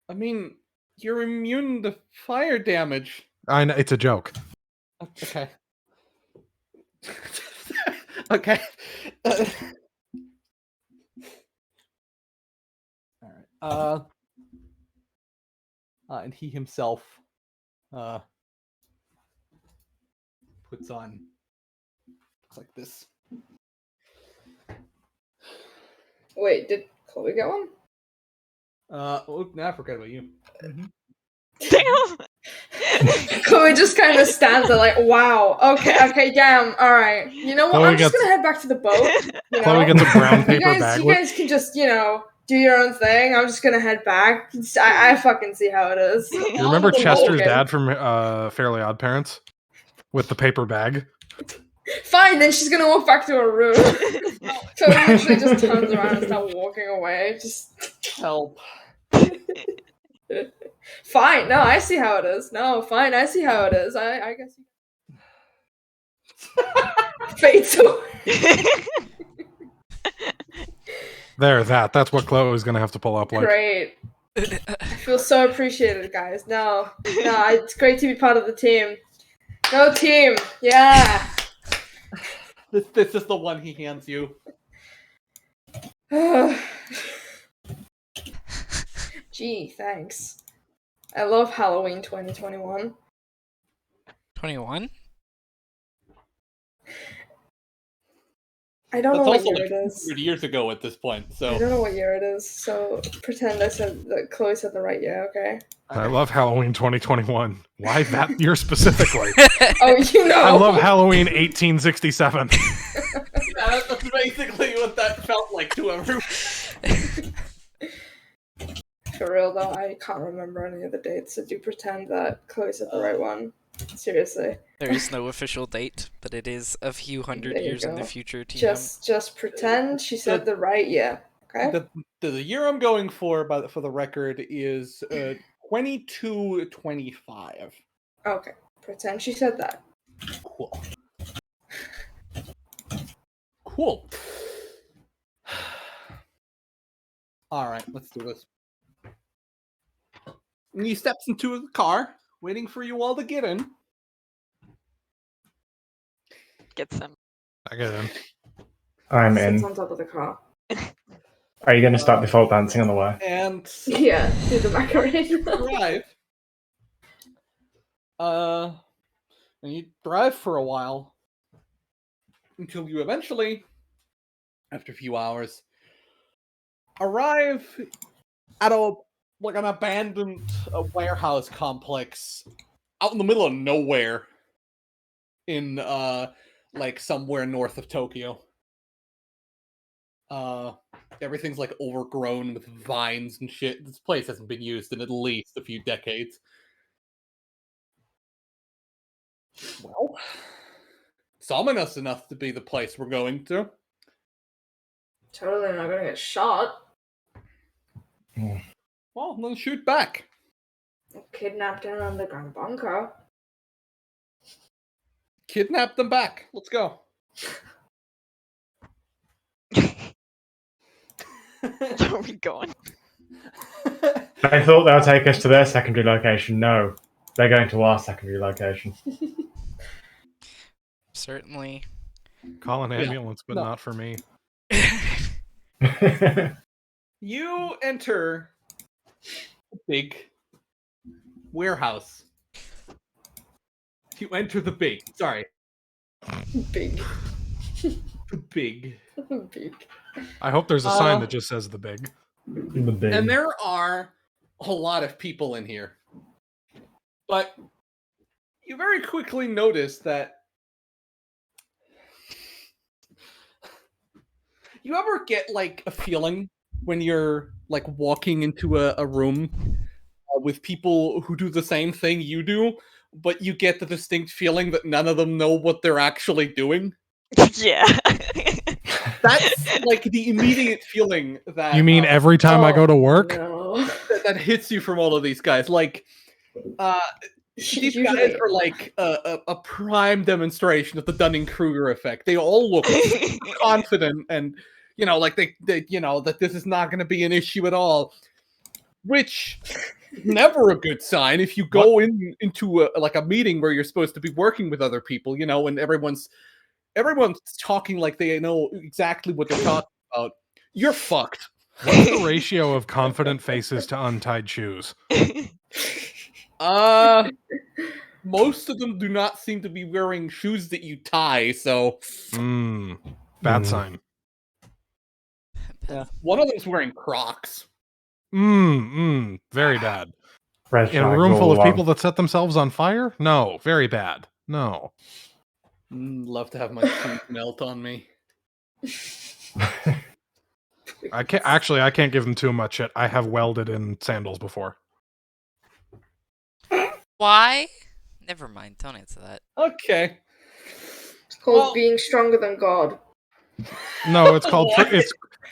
I mean, you're immune to fire damage. I know it's a joke. Okay. Okay. All right. And he himself puts on looks like this. Wait, did Chloe get one? Oh, now I forgot about you. Damn. Chloe just kind of stands there like, wow, okay, damn, all right. You know what? Chloe I'm just gets- gonna head back to the boat. You know? Chloe gets a brown you paper guys, bag. you guys can just, do your own thing. I'm just gonna head back. I fucking see how it is. You remember I'm Chester's okay. dad from Fairly Odd Parents with the paper bag? Fine, then she's gonna walk back to her room. So usually just turns around and starts walking away. Just Help. fine. No, I see how it is. No, fine, I see how it is. I guess you fades away. That's what Chloe's gonna have to pull up like. Great. I feel so appreciated, guys. No, it's great to be part of the team. Go team! Yeah! This is the one he hands you. Gee, thanks. I love Halloween 2021. 21? I don't know That's what also year like it is. 100 years ago at this point, I so don't know what year it is, so pretend I said that Chloe said the right year, okay? I love Halloween 2021. Why that year specifically? Oh, you know! I love Halloween 1867. that's basically what that felt like to everyone. For real though, I can't remember any of the dates, so do pretend that Chloe said the right one. Seriously. There is no official date, but it is a few hundred There you years in the go. future, TM. Just pretend she said the right year, okay? The year I'm going for the record is 2225. Okay, pretend she said that. Cool. Cool. All right, let's do this. And he steps into the car, waiting for you all to get in. Gets him. I get in. I'm Sits in. on top of the car. Are you going to start default dancing on the way? And Yeah, do the Macarena. drive. And you drive for a while until you eventually, after a few hours, arrive at an abandoned warehouse complex out in the middle of nowhere in like somewhere north of Tokyo. Everything's like overgrown with vines and shit. This place hasn't been used in at least a few decades. Well, it's ominous enough to be the place we're going to. Totally not gonna get shot. Well, then shoot back. Kidnapped in an underground bunker. Kidnap them back. Let's go. Where are we going? I thought they'll take us to their secondary location. No, they're going to our secondary location. Certainly. Call an Yeah, ambulance, but no. not for me. You enter a big warehouse. You enter the big. Sorry. Big. The big. Big. I hope there's a sign that just says the big. The big. And there are a lot of people in here. But you very quickly notice that you ever get like a feeling when you're like walking into a room with people who do the same thing you do, but you get the distinct feeling that none of them know what they're actually doing? Yeah. That's like the immediate feeling that You mean every time I go to work? No. that hits you from all of these guys. Like, these guys Usually. are like a prime demonstration of the Dunning-Kruger effect. They all look confident and, like they that this is not going to be an issue at all, which never a good sign if you go into a meeting where you're supposed to be working with other people, and everyone's talking like they know exactly what they're talking about. You're fucked. What's the ratio of confident faces to untied shoes? Most of them do not seem to be wearing shoes that you tie, so Bad sign. yeah. One of them's wearing Crocs. Very bad. Red In a flags room full all of along. people that set themselves on fire? No, very bad. No. Love to have my shoes melt on me. I can't give them too much shit. I have welded in sandals before. Why? Never mind. Don't answer that. Okay. It's called being stronger than God. No, it's called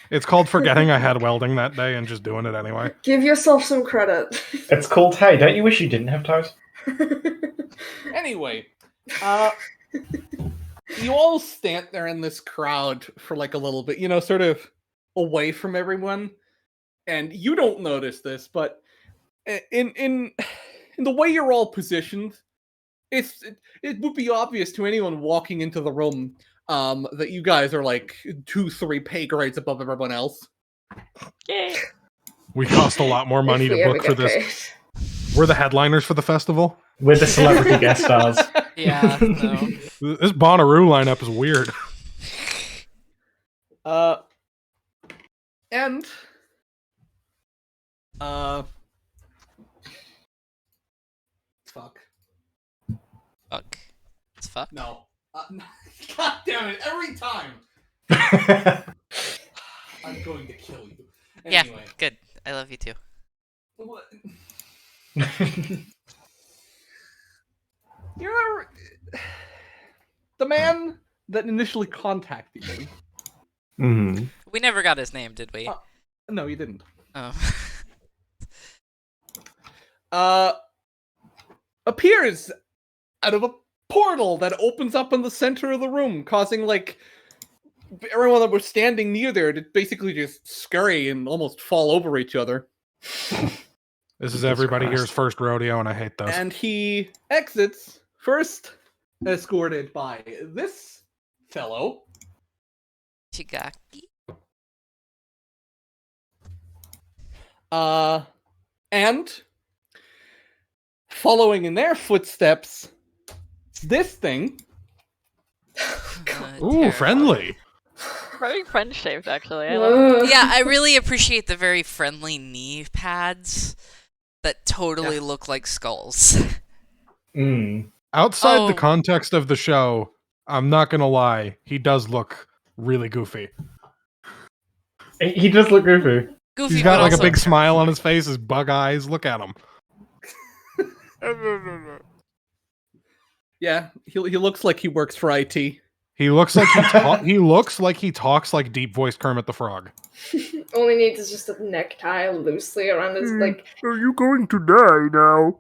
it's called forgetting I had welding that day and just doing it anyway. Give yourself some credit. It's called, hey, don't you wish you didn't have toes? Anyway, you all stand there in this crowd for like a little bit, sort of away from everyone, and you don't notice this, but in the way you're all positioned, it would be obvious to anyone walking into the room that you guys are like 2-3 pay grades above everyone else. Yay. We cost a lot more money to book for this. Paid. We're the headliners for the festival. We're the celebrity guest stars. Yeah, no. This Bonnaroo lineup is weird. And fuck. Fuck. It's fuck. No. God damn it! Every time I'm going to kill you. Anyway. Yeah, good. I love you too. What? You're the man that initially contacted you. Mm. We never got his name, did we? No, you didn't. Oh. Appears out of a portal that opens up in the center of the room, causing like everyone that was standing near there to basically just scurry and almost fall over each other. This is everybody here's first rodeo, and I hate those. And he exits first, escorted by this fellow. Chigaki? And following in their footsteps, this thing. Ooh, Terrible. friendly. Very friend-shaped, actually. I love it. Yeah, I really appreciate the very friendly knee pads that totally look like skulls. Outside the context of the show, I'm not gonna lie, he does look really goofy. He does look goofy. Goofy, He's got but like a also big smile on his face, his bug eyes. Look at him. Yeah, he looks like he works for IT. He looks like he talks like deep voiced Kermit the Frog. All he needs is just a necktie loosely around his like. Are you going to die now?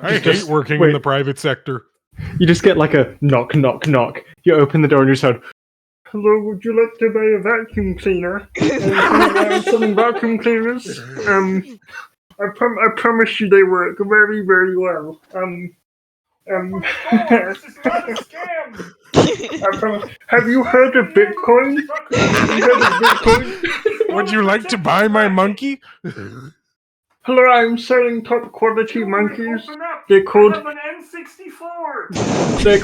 I hate working in the private sector. You just get like a knock, knock, knock. You open the door and you said, "Hello, would you like to buy a vacuum cleaner? Some vacuum cleaners. I promise you they work very, very well. This is not a scam! I promise. Have you heard of Bitcoin? Would you like to buy my monkey? Hello, I'm selling top quality monkeys. Open up! They're called I have an N64! they're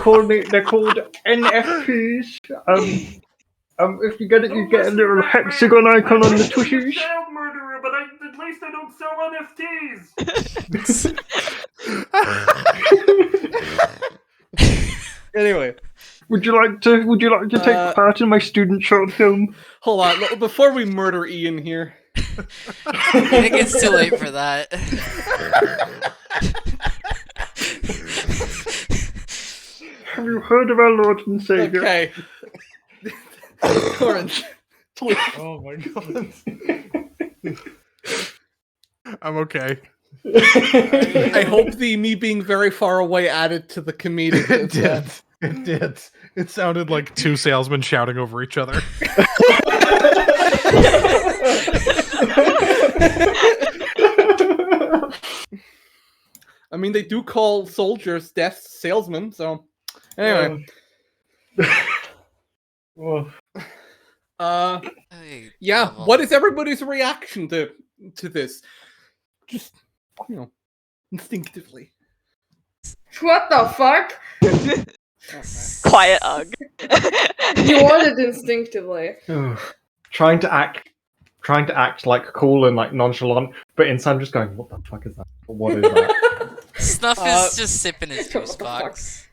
called NFTs. If you get it, you get a little hexagon icon on the tushies. Child murderer, but At least I don't sell NFTs. Anyway, Would you like to take part in my student short film? hold on. Before we murder Ian here. I think it's too late for that. Have you heard of our Lord and Savior? Okay. Orange. Oh my god. I'm okay. I hope the me being very far away added to the comedic. It did. It did. It sounded like two salesmen shouting over each other. I mean, they do call soldiers death salesmen, so anyway. Yeah, what is everybody's reaction to this? Just, instinctively. What the fuck? Quiet Ugg. You wanted instinctively. Trying to act like cool and like nonchalant, but inside I'm just going, what the fuck is that? What is that? Snuff is just sipping his juice What the box.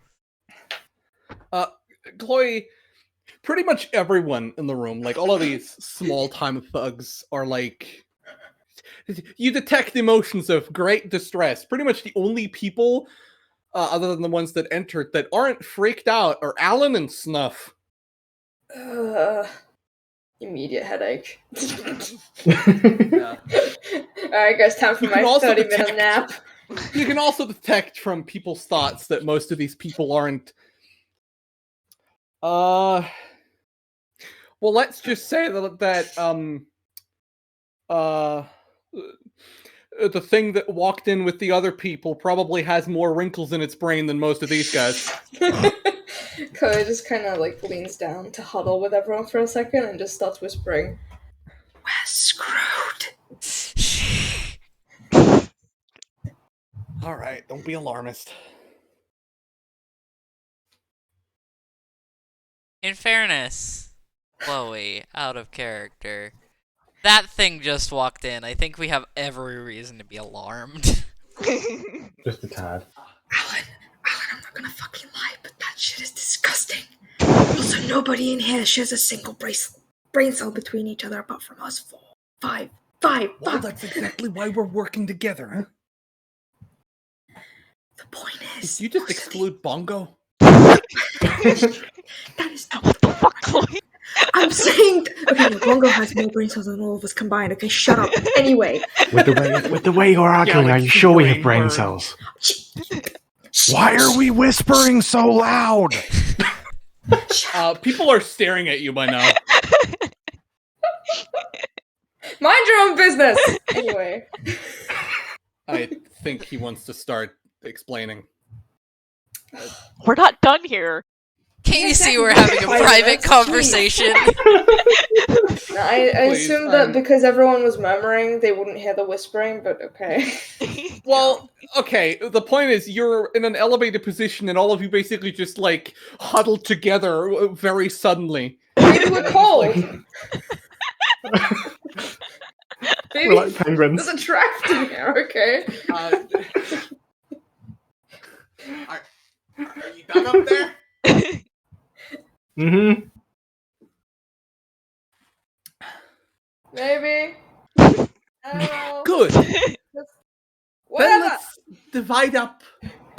Chloe, pretty much everyone in the room, like all of these small-time thugs, are like... You detect emotions of great distress. Pretty much the only people, other than the ones that entered, that aren't freaked out are Alan and Snuff. Immediate headache. Yeah. Alright guys, time for You can my also 30-minute detect- nap. You can also detect from people's thoughts that most of these people aren't... Well, let's just say that the thing that walked in with the other people probably has more wrinkles in its brain than most of these guys. Chloe just kind of like leans down to huddle with everyone for a second and just starts whispering, "We're screwed." All right, don't be alarmist. In fairness, Chloe, out of character. That thing just walked in. I think we have every reason to be alarmed. Just a tad. Alan, I'm not gonna fucking lie, but that shit is disgusting. Also, nobody in here shares a single brain cell between each other apart from us four. Five. Well, that's exactly why we're working together, huh? The point is... Did you just exclude Bongo? That is not What the fuck, Chloe? I'm saying... Okay, no, Bongo has more brain cells than all of us combined. Okay, shut up. Anyway. With the way you're arguing, like are you sure we have brain brain bird. cells? Why are we whispering so loud? People are staring at you by now. Mind your own business! Anyway. I think he wants to start explaining. We're not done here. Can't you see exactly. we're having a 5 private minutes, conversation? No, I Please, assumed that because everyone was murmuring, they wouldn't hear the whispering, but okay. Well, okay, the point is you're in an elevated position and all of you basically just, like, huddled together very suddenly. Maybe we're cold. Maybe We're like penguins. there's a draft in here, okay? Are you done up there? Mm-hmm. Maybe. I don't know. Good. Then Whatever. let's divide up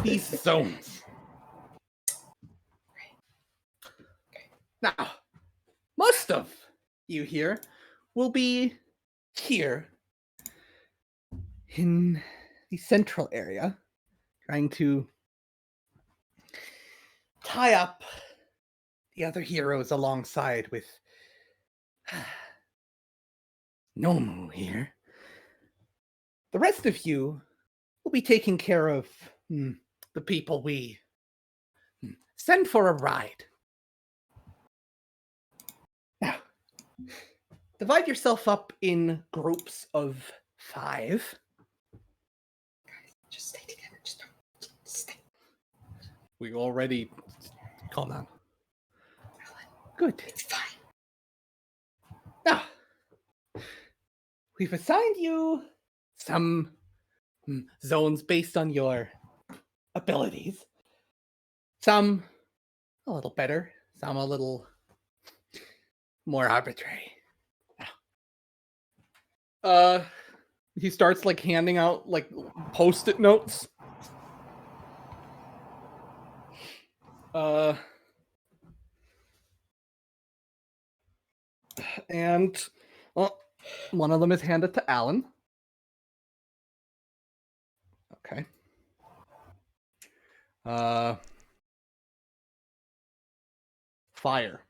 these zones. Now, most of you here will be here in the central area, trying to tie up the other heroes alongside with Nomu here. The rest of you will be taking care of the people we send for a ride. Now, divide yourself up in groups of 5. Just stay together. Just stay. We already... Calm down. Good. It's fine. Now, we've assigned you some zones based on your abilities. Some a little better, some a little more arbitrary. He starts like handing out like post-it notes. And one of them is handed to Alan. Okay. Fire.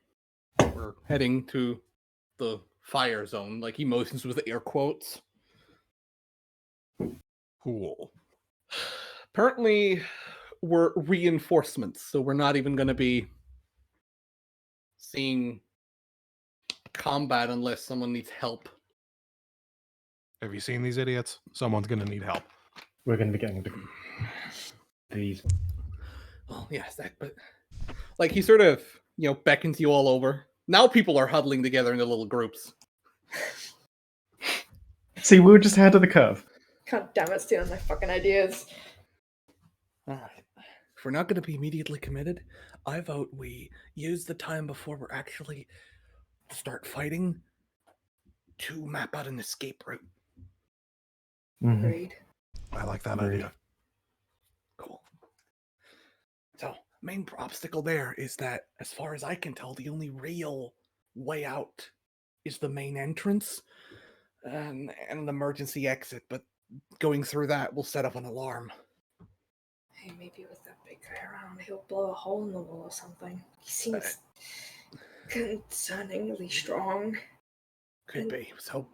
We're heading to the fire zone. Like he motions with air quotes. Cool. Apparently, we're reinforcements, so we're not even going to be seeing combat unless someone needs help. Have you seen these idiots? Someone's gonna need help. We're going to be getting these. Well, yes, but like he sort of, beckons you all over. Now people are huddling together into little groups. See, we were just ahead of the curve. God damn it, stealing my fucking ideas. All right. If we're not going to be immediately committed, I vote we use the time before we're actually start fighting to map out an escape route. Mhm. Agreed. I like that Agreed. idea. Cool. So, main obstacle there is that, as far as I can tell, the only real way out is the main entrance and an emergency exit, but going through that will set up an alarm. Hey, maybe with that big guy around, he'll blow a hole in the wall or something. He seems concerningly strong. Could be. So,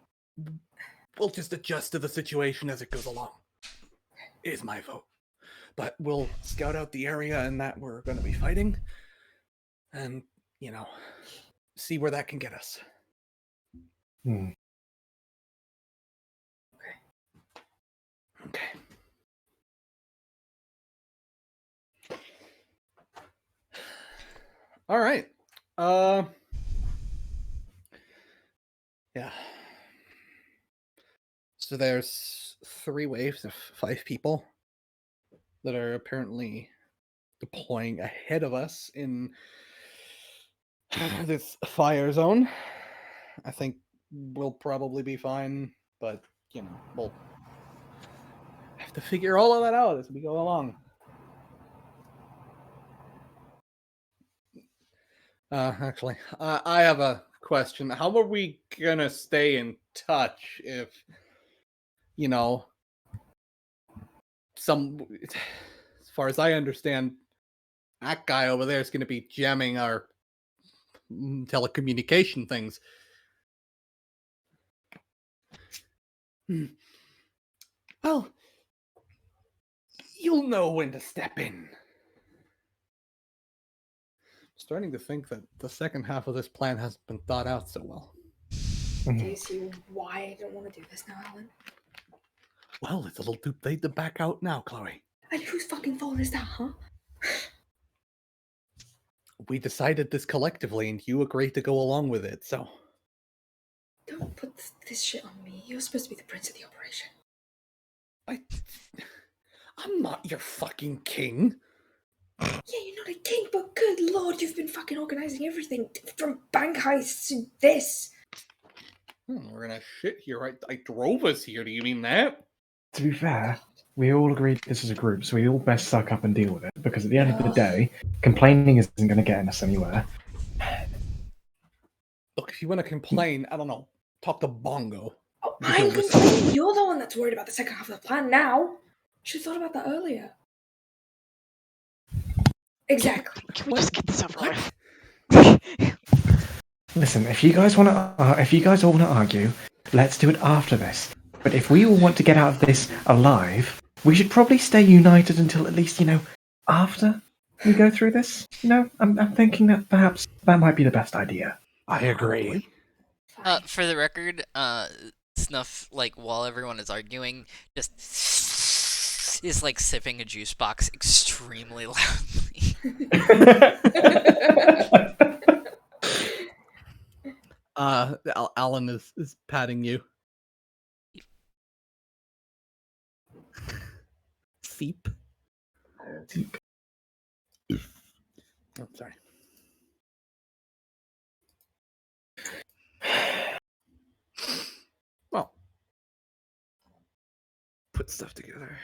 we'll just adjust to the situation as it goes along. Is my vote. But we'll scout out the area and that we're going to be fighting and, see where that can get us. Hmm. Okay. All right. Yeah. So there's 3 waves of 5 people that are apparently deploying ahead of us in this fire zone. I think we'll probably be fine, but we'll have to figure all of that out as we go along. Actually, I have a question. How are we gonna stay in touch if, as far as I understand, that guy over there is going to be jamming our telecommunication things. Well, you'll know when to step in. Starting to think that the second half of this plan hasn't been thought out so well. Do you see why I don't want to do this now, Alan? Well, it's a little too late to back out now, Chloe. And whose fucking fault is that, huh? We decided this collectively, and you agreed to go along with it, so... Don't put this shit on me. You're supposed to be the prince of the operation. I'm not your fucking king. Yeah, you're not a king, but good lord, you've been fucking organizing everything. From bank heists to this. We're gonna shit here. I drove us here, do you mean that? To be fair, we all agreed this is a group, so we all best suck up and deal with it, because at the end of the day, complaining isn't going to get us anywhere. Look, if you want to complain, I don't know, talk to Bongo. Oh, I'm complaining. You're the one that's worried about the second half of the plan now. Should have thought about that earlier. Exactly. Can we just get this over with? Listen, if you guys all want to argue, let's do it after this. But if we all want to get out of this alive, we should probably stay united until at least, after we go through this. I'm thinking that perhaps that might be the best idea. I agree. For the record, Snuff, while everyone is arguing, just is sipping a juice box extremely loudly. Alan is patting you. Theep. Oh, sorry. Well, put stuff together.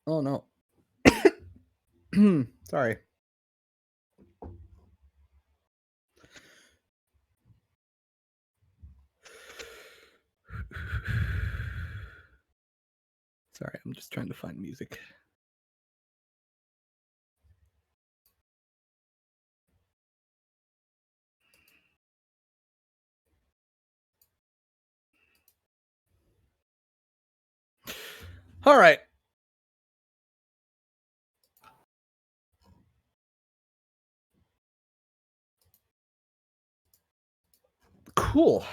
Oh no. Sorry. Sorry, I'm just trying to find music. All right. Cool.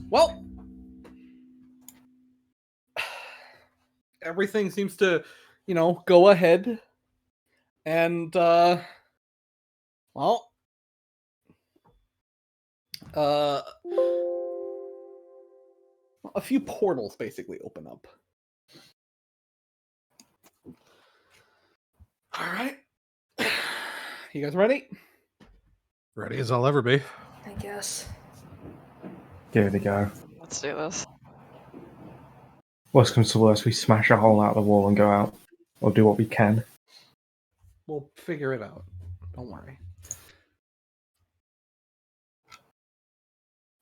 Well, everything seems to, go ahead. And, well, a few portals basically open up. All right. You guys ready? Ready as I'll ever be. I guess. Give it a go. Let's do this. Worst comes to worst, we smash a hole out of the wall and go out. Or do what we can. We'll figure it out. Don't worry.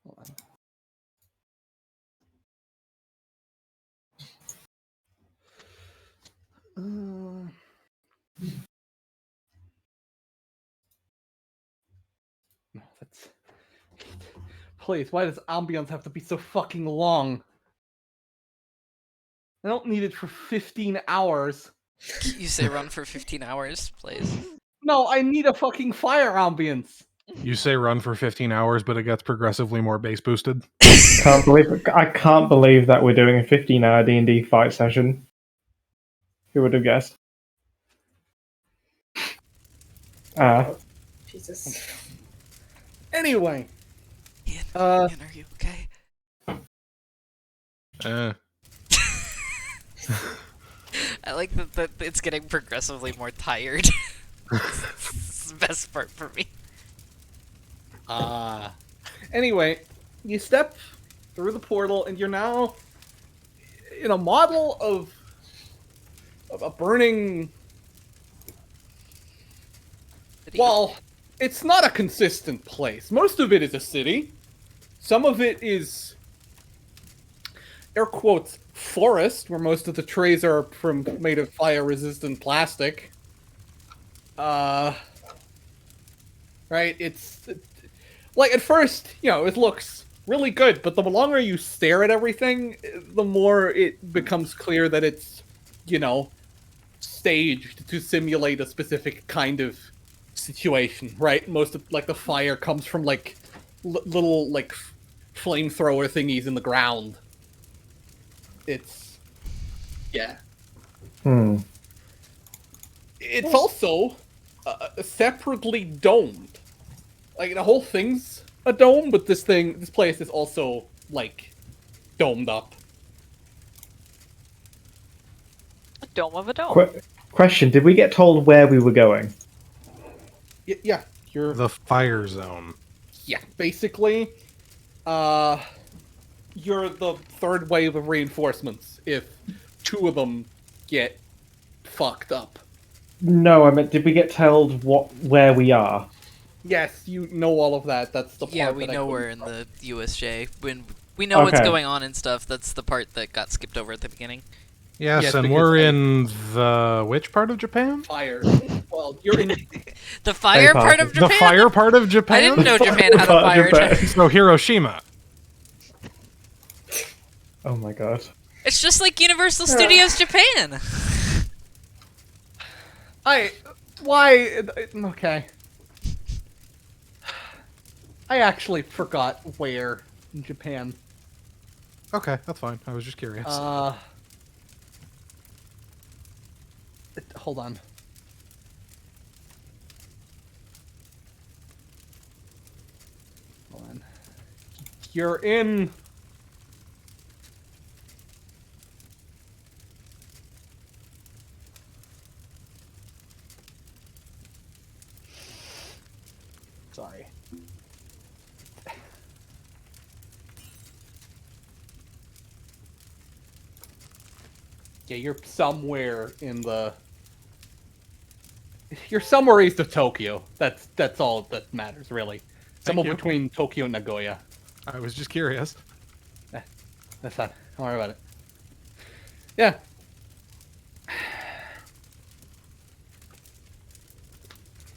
Hold on. No, that's... Please, why does ambience have to be so fucking long? I don't need it for 15 hours. You say run for 15 hours, please. No, I need a fucking fire ambience. You say run for 15 hours, but it gets progressively more base boosted. I can't believe that we're doing a 15-hour D&D fight session. Who would have guessed? Jesus. Anyway. Ian, are you okay? I like that it's getting progressively more tired. It's the best part for me. Anyway, you step through the portal and you're now in a model of a burning... Well, it's not a consistent place. Most of it is a city. Some of it is, air quotes, forest, where most of the trees are made of fire-resistant plastic. Right? It's like, at first, it looks really good, but the longer you stare at everything, the more it becomes clear that it's, staged to simulate a specific kind of situation, right? Most of, the fire comes from, little, flamethrower thingies in the ground. It's... yeah. It's also separately domed. The whole thing's a dome, but this place is also, domed up. A dome of a dome. Question, did we get told where we were going? Yeah, you're... The fire zone. Yeah, basically, you're the third wave of reinforcements if 2 of them get fucked up. No, I meant, did we get told where we are? Yes, you know all of that. That's the part. Yeah, we that know I we're in couldn't- the USJ. When we know what's Okay. going on and stuff, that's the part that got skipped over at the beginning. Yes, Yes, and because we're in the which part of Japan? Fire. Well, you're in... The fire part of Japan? The fire part of Japan? I didn't know Japan had a Part of fire. Japan. So Hiroshima. Oh my god. It's just like Universal Studios Japan. Why... Okay. I actually forgot where in Japan. Okay, that's fine. I was just curious. Hold on. Hold on. You're in. Sorry. Yeah, you're somewhere in the. You're somewhere east of Tokyo. That's all that matters, really. Somewhere you. between Tokyo and Nagoya. I was just curious. That's not. Don't worry about it. Yeah.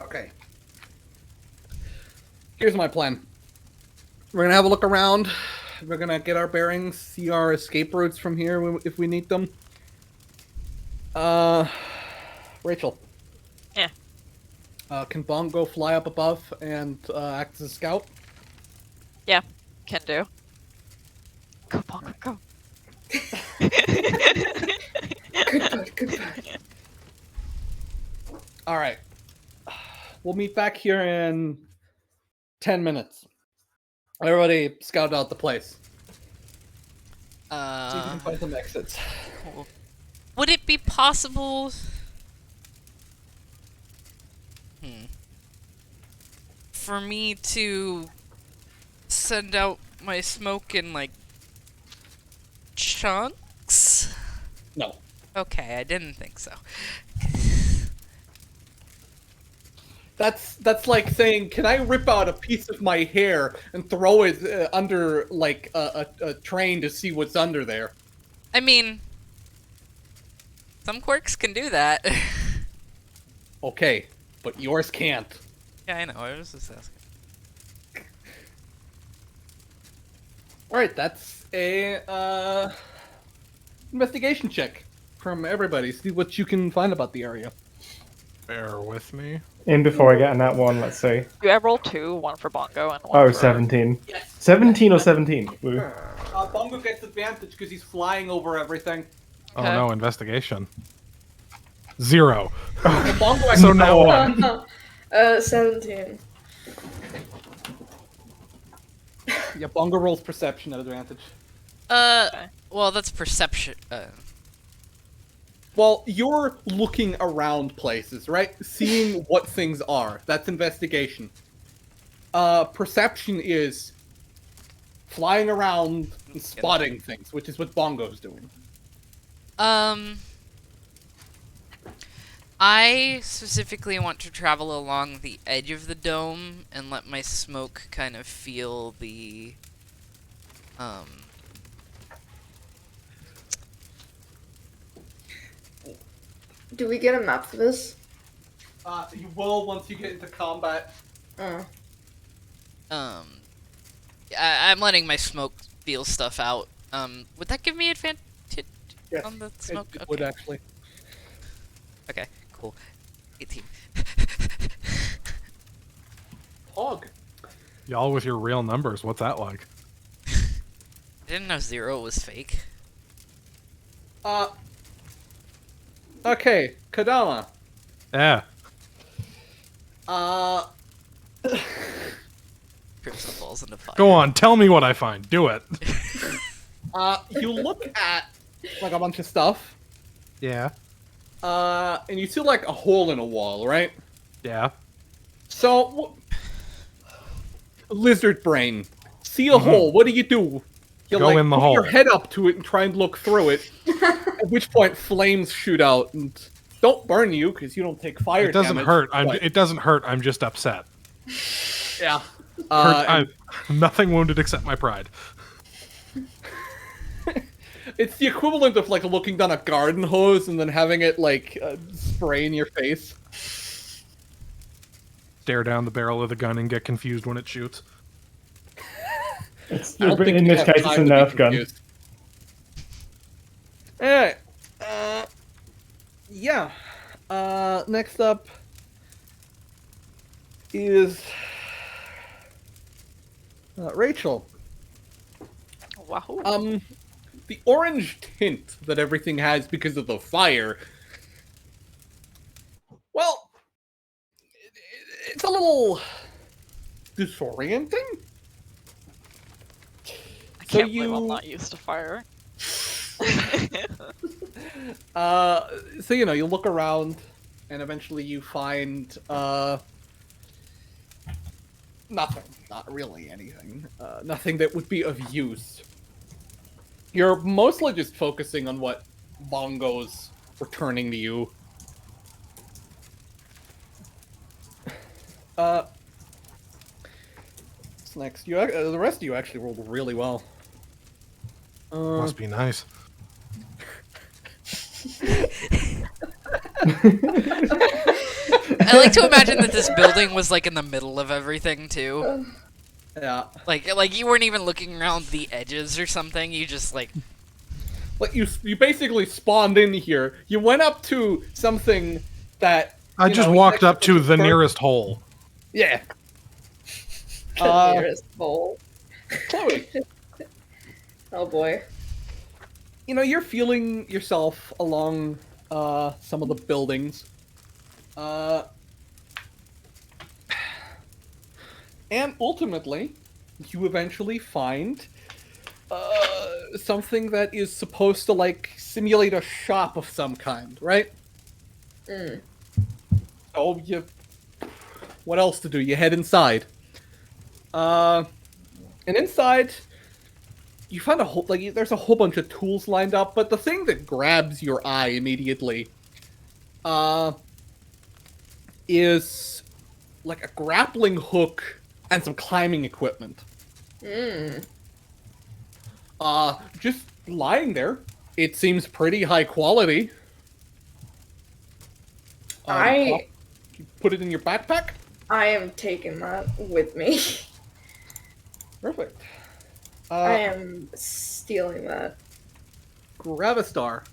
Okay. Here's my plan. We're gonna have a look around. We're gonna get our bearings, see our escape routes from here if we need them. Rachel. Yeah. Can Bongo fly up above and act as a scout? Yeah, can do. Go, Bongo, go. Good bird, good bird. All right. We'll meet back here in 10 minutes. Everybody scout out the place. See if you can find some exits. Cool. Would it be possible? For me to send out my smoke in like chunks? No. Okay, I didn't think so. That's like saying, can I rip out a piece of my hair and throw it under like a train to see what's under there? I mean, some quirks can do that. Okay, but yours can't. Yeah, I know. I was just asking. All right, that's a investigation check from everybody. See what you can find about the area. Bear with me. In before I get on that one, let's see. Do I roll 2, one for Bongo and one Oh, for... 17. Yes. 17 or 17? Woo. Bongo gets advantage because he's flying over everything. Oh Okay. no, investigation. 0. So Bongo So actually now what? 17. Yeah, Bongo rolls perception at advantage. Well, that's perception. Well, you're looking around places, right? Seeing what things are. That's investigation. Perception is flying around and spotting things, which is what Bongo's doing. I specifically want to travel along the edge of the dome and let my smoke kind of feel the, Do we get a map for this? You will once you get into combat. I'm letting my smoke feel stuff out. Would that give me advantage Yes, on the smoke? it would actually. Okay, cool. 18. Hog. Y'all with your real numbers, what's that like? I didn't know 0 was fake. Okay, Kadama. Yeah. Crimson falls into fire. Go on, tell me what I find. Do it. You look at like a bunch of stuff, Yeah. and you see like a hole in a wall, right? Yeah. So, lizard brain, see a hole. What do? You Go like in the put hole. your head up to it and try and look through it. At which point, flames shoot out and don't burn you because you don't take fire. It doesn't damage, hurt. but- It doesn't hurt. I'm just upset. Yeah. I'm nothing wounded except my pride. It's the equivalent of like looking down a garden hose and then having it like spray in your face. Stare down the barrel of the gun and get confused when it shoots. I don't think In you this have case, it's a time to be Nerf gun. confused. Alright. Yeah. Next up is Rachel. Wahoo. The orange tint that everything has because of the fire. Well, it's a little disorienting. So can't believe I'm you- not used to fire. So you look around, and eventually you find nothing. Not really anything. Nothing that would be of use. You're mostly just focusing on what Bongo's returning to you. What's next? The rest of you actually rolled really well. Must be nice. I like to imagine that this building was like in the middle of everything too. Yeah. Like you weren't even looking around the edges or something. You just like Like you basically spawned in here. You went up to something that I you just know, walked next up to the bird- nearest hole. Yeah. The nearest bowl. Chloe, Oh boy. you're feeling yourself along some of the buildings. And ultimately, you eventually find something that is supposed to like simulate a shop of some kind, right? Mm. Oh, what else to do? You head inside. And inside, you find there's a whole bunch of tools lined up, but the thing that grabs your eye immediately, is like a grappling hook and some climbing equipment. Mm. Just lying there. It seems pretty high quality. You put it in your backpack. I am taking that with me. Perfect. I am stealing that. Gravistar.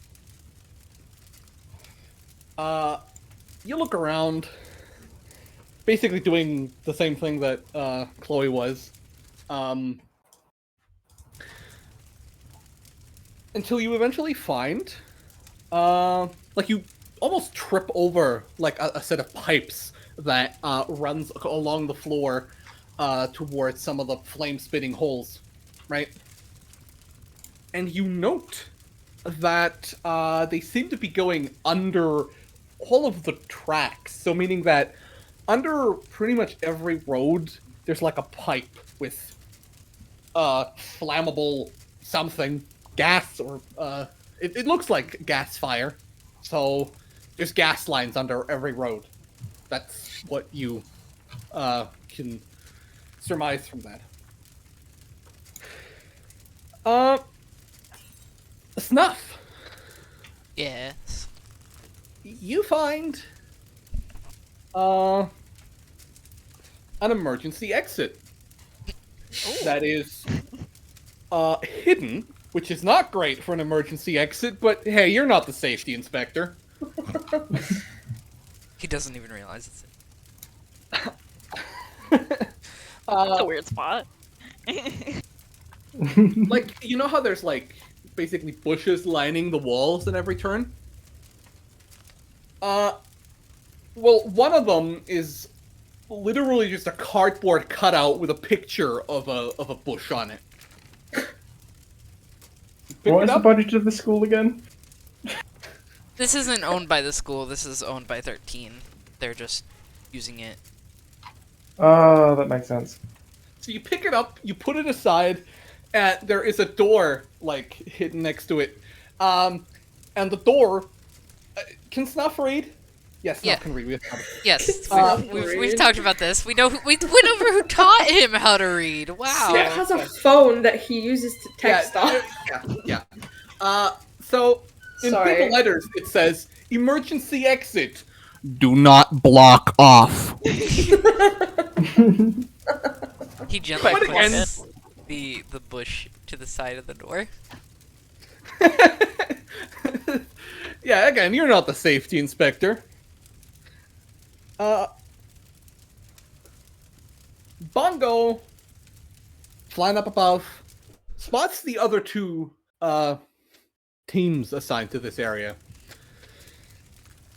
You look around, basically doing the same thing that Chloe was. Until you eventually find, like you almost trip over like a set of pipes that runs along the floor towards some of the flame-spitting holes, right? And you note that they seem to be going under all of the tracks. So meaning that under pretty much every road, there's like a pipe with flammable something, gas, or it looks like gas fire. So there's gas lines under every road. That's what you can surmise from that. Snuff. yes. You find an emergency exit that is hidden, which is not great for an emergency exit, but hey, you're not the safety inspector. He doesn't even realize it's That's a weird spot. Like, you know how there's like basically bushes lining the walls in every turn? Well, one of them is literally just a cardboard cutout with a picture of a bush on it. Pick What it is the up. budget of the school again? This isn't owned by the school. This is owned by 13. They're just using it. Oh, that makes sense. So you pick it up, you put it aside, and there is a door like hidden next to it. And the door can Snuff read? Yes, Yeah. Snuff can read. Yes, we've Read. talked about this. We know we went over who taught him how to read. Wow. Snap has a phone that he uses to text off. Yeah. So in Sorry. big letters it says emergency exit. Do not block off. He gently Quick puts the bush to the side of the door. Yeah, again, you're not the safety inspector. Bongo, flying up above, spots the other two teams assigned to this area.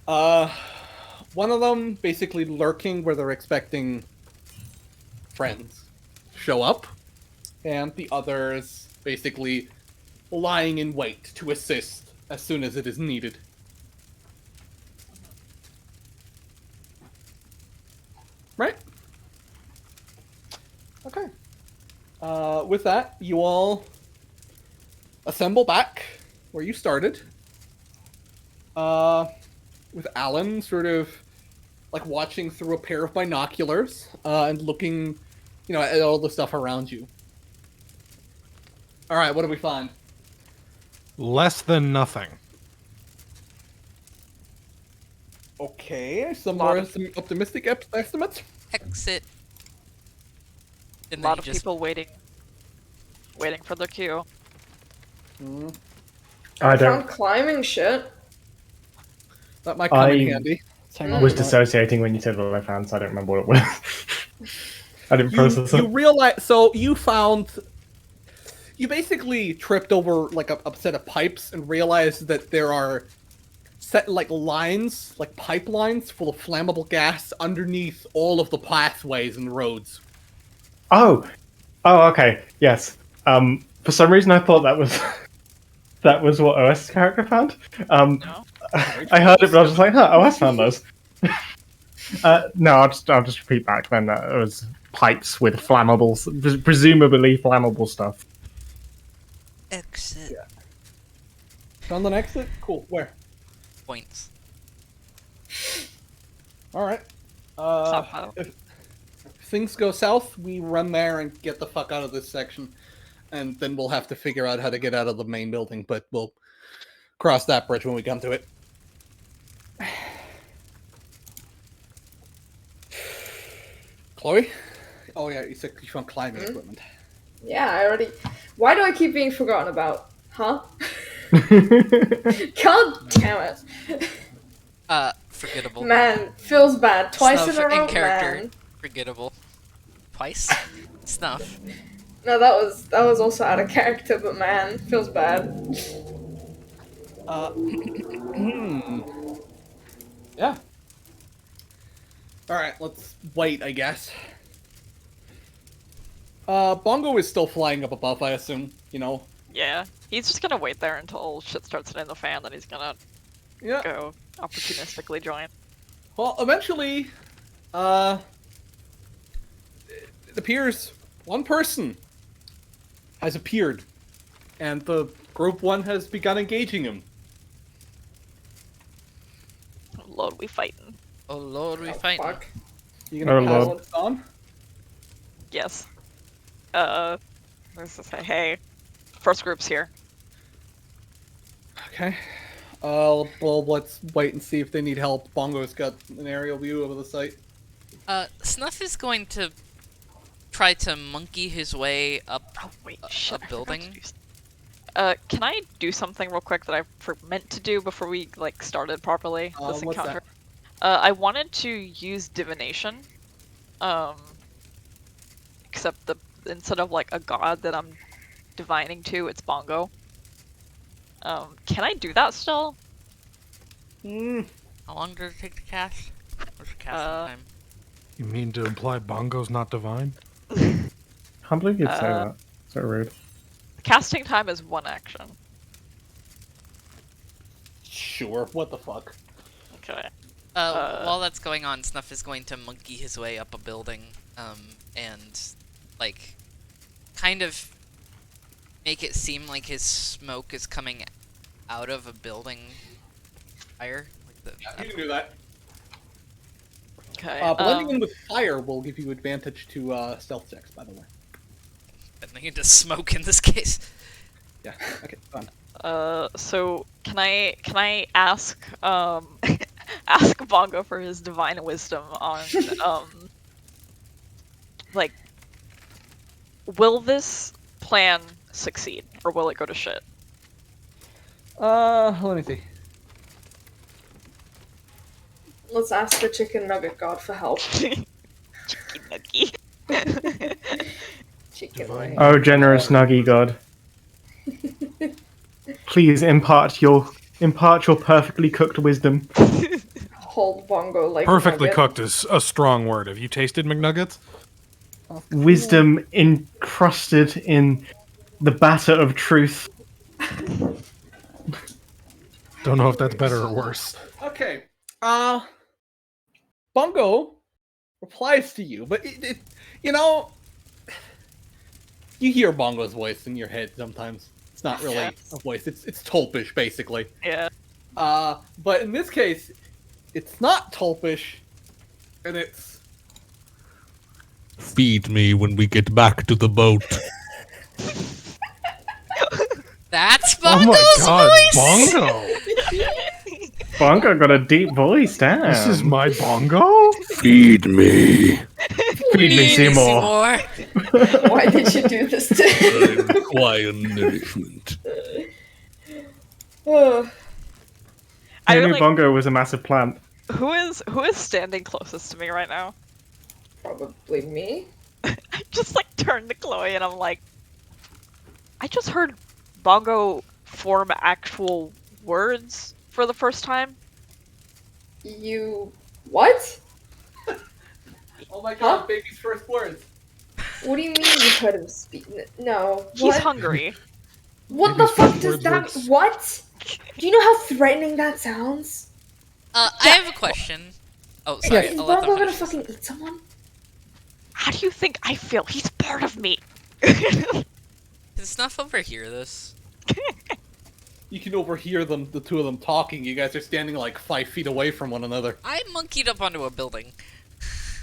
One of them basically lurking where they're expecting friends show up, and the others basically lying in wait to assist as soon as it is needed. Right? Okay. With that, you all assemble back where you started. With Alan sort of like watching through a pair of binoculars and looking, at all the stuff around you. All right, what do we find? Less than nothing. Okay, some Lot more of- some optimistic estimates. Exit. A And lot then of you just people waiting for their cue. I found don't. climbing shit. That might come in I handy. Let's hang on was to that. dissociating when you said what I found, so I don't remember what it was. I didn't process You it. realize, so you basically tripped over like a set of pipes and realized that there are set like lines, like pipelines full of flammable gas underneath all of the pathways and roads. Oh, okay, yes. For some reason I thought that was that was what OS's character found. No? I heard it, but I was just like, huh, OS found those. No, I'll just repeat back then. It was pipes with flammables, presumably flammable stuff. exit Found an exit? Cool. Where? points. All right. Somehow. If things go south, we run there and get the fuck out of this section, and then we'll have to figure out how to get out of the main building. But we'll cross that bridge when we come to it. Chloe? Oh yeah, you said you found climbing equipment. Yeah, I already. Why do I keep being forgotten about? Huh? God damn it. Forgettable. Man, feels bad. Twice Snuff in a row, character. man. Forgettable. Twice? Snuff. No, that was also out of character, but man, feels bad. Yeah. Alright, let's wait, I guess. Bongo is still flying up above, I assume, Yeah, he's just gonna wait there until shit starts hitting the fan, then he's gonna Yeah. go opportunistically join. Well, eventually, it appears one person has appeared, and the group one has begun engaging him. Oh, Lord, we fighting. Oh lord, we Oh, fighting. fuck. You gonna Oh, pass Lord. this on? Yes. Let's just say, hey, first group's here. Okay. Well, let's wait and see if they need help. Bongo's got an aerial view over the site. Snuff is going to try to monkey his way up Oh wait, a shit. I forgot to building. do can I do something real quick that I meant to do before we started properly this What's encounter? that? I wanted to use divination, except instead of a god that I'm divining to, it's Bongo. Can I do that still? How long does it take to cast? What's the casting time? You mean to imply Bongo's not divine? Can't believe you'd say that. So rude. Casting time is 1 action. Sure. What the fuck? Okay. While that's going on, Snuff is going to monkey his way up a building, and, kind of make it seem like his smoke is coming out of a building fire. You can do that. Okay. Blending in with fire will give you advantage to stealth checks, by the way. Blending into smoke in this case. Yeah. Okay. Fine. So can I ask ask Bongo for his divine wisdom on will this plan succeed or will it go to shit? Let me see. Let's ask the chicken nugget god for help. Chicky nuggy. Chicken Divine. nugget. Oh, generous Nuggy God. Please impart your perfectly cooked wisdom. Hold Bongo like Perfectly nugget. cooked is a strong word. Have you tasted McNuggets? Wisdom encrusted in The batter of truth. Don't know if that's better or worse. Okay. Bongo replies to you, but you know, you hear Bongo's voice in your head sometimes. It's not really a voice. It's Tulpish, basically. Yeah. But in this case, it's not Tulpish, and it's Feed me when we get back to the boat. That's Oh my Bongo's god, voice! Bongo! Bongo got a deep voice, damn. This is my Bongo? Feed me. Feed me, Seymour. Why did you do this to I him? require nourishment. Oh, I Who knew really, Bongo was a massive plant? who is standing closest to me right now? probably me. I just like turn to Chloe and I'm like, I just heard Bongo form actual words for the first time. You what? oh my god, baby's first words. What do you mean you heard him speak? No. He's What? hungry. What the Baby's fuck first does words that? was- What? Do you know how threatening that sounds? I have a question. Oh, sorry. Is I'll let them Bongo gonna finish this. fucking eat someone? How do you think I feel? He's part of me. Can Snuff overhear this? You can overhear them, the two of them talking. You guys are standing like 5 feet away from one another. I monkeyed up onto a building.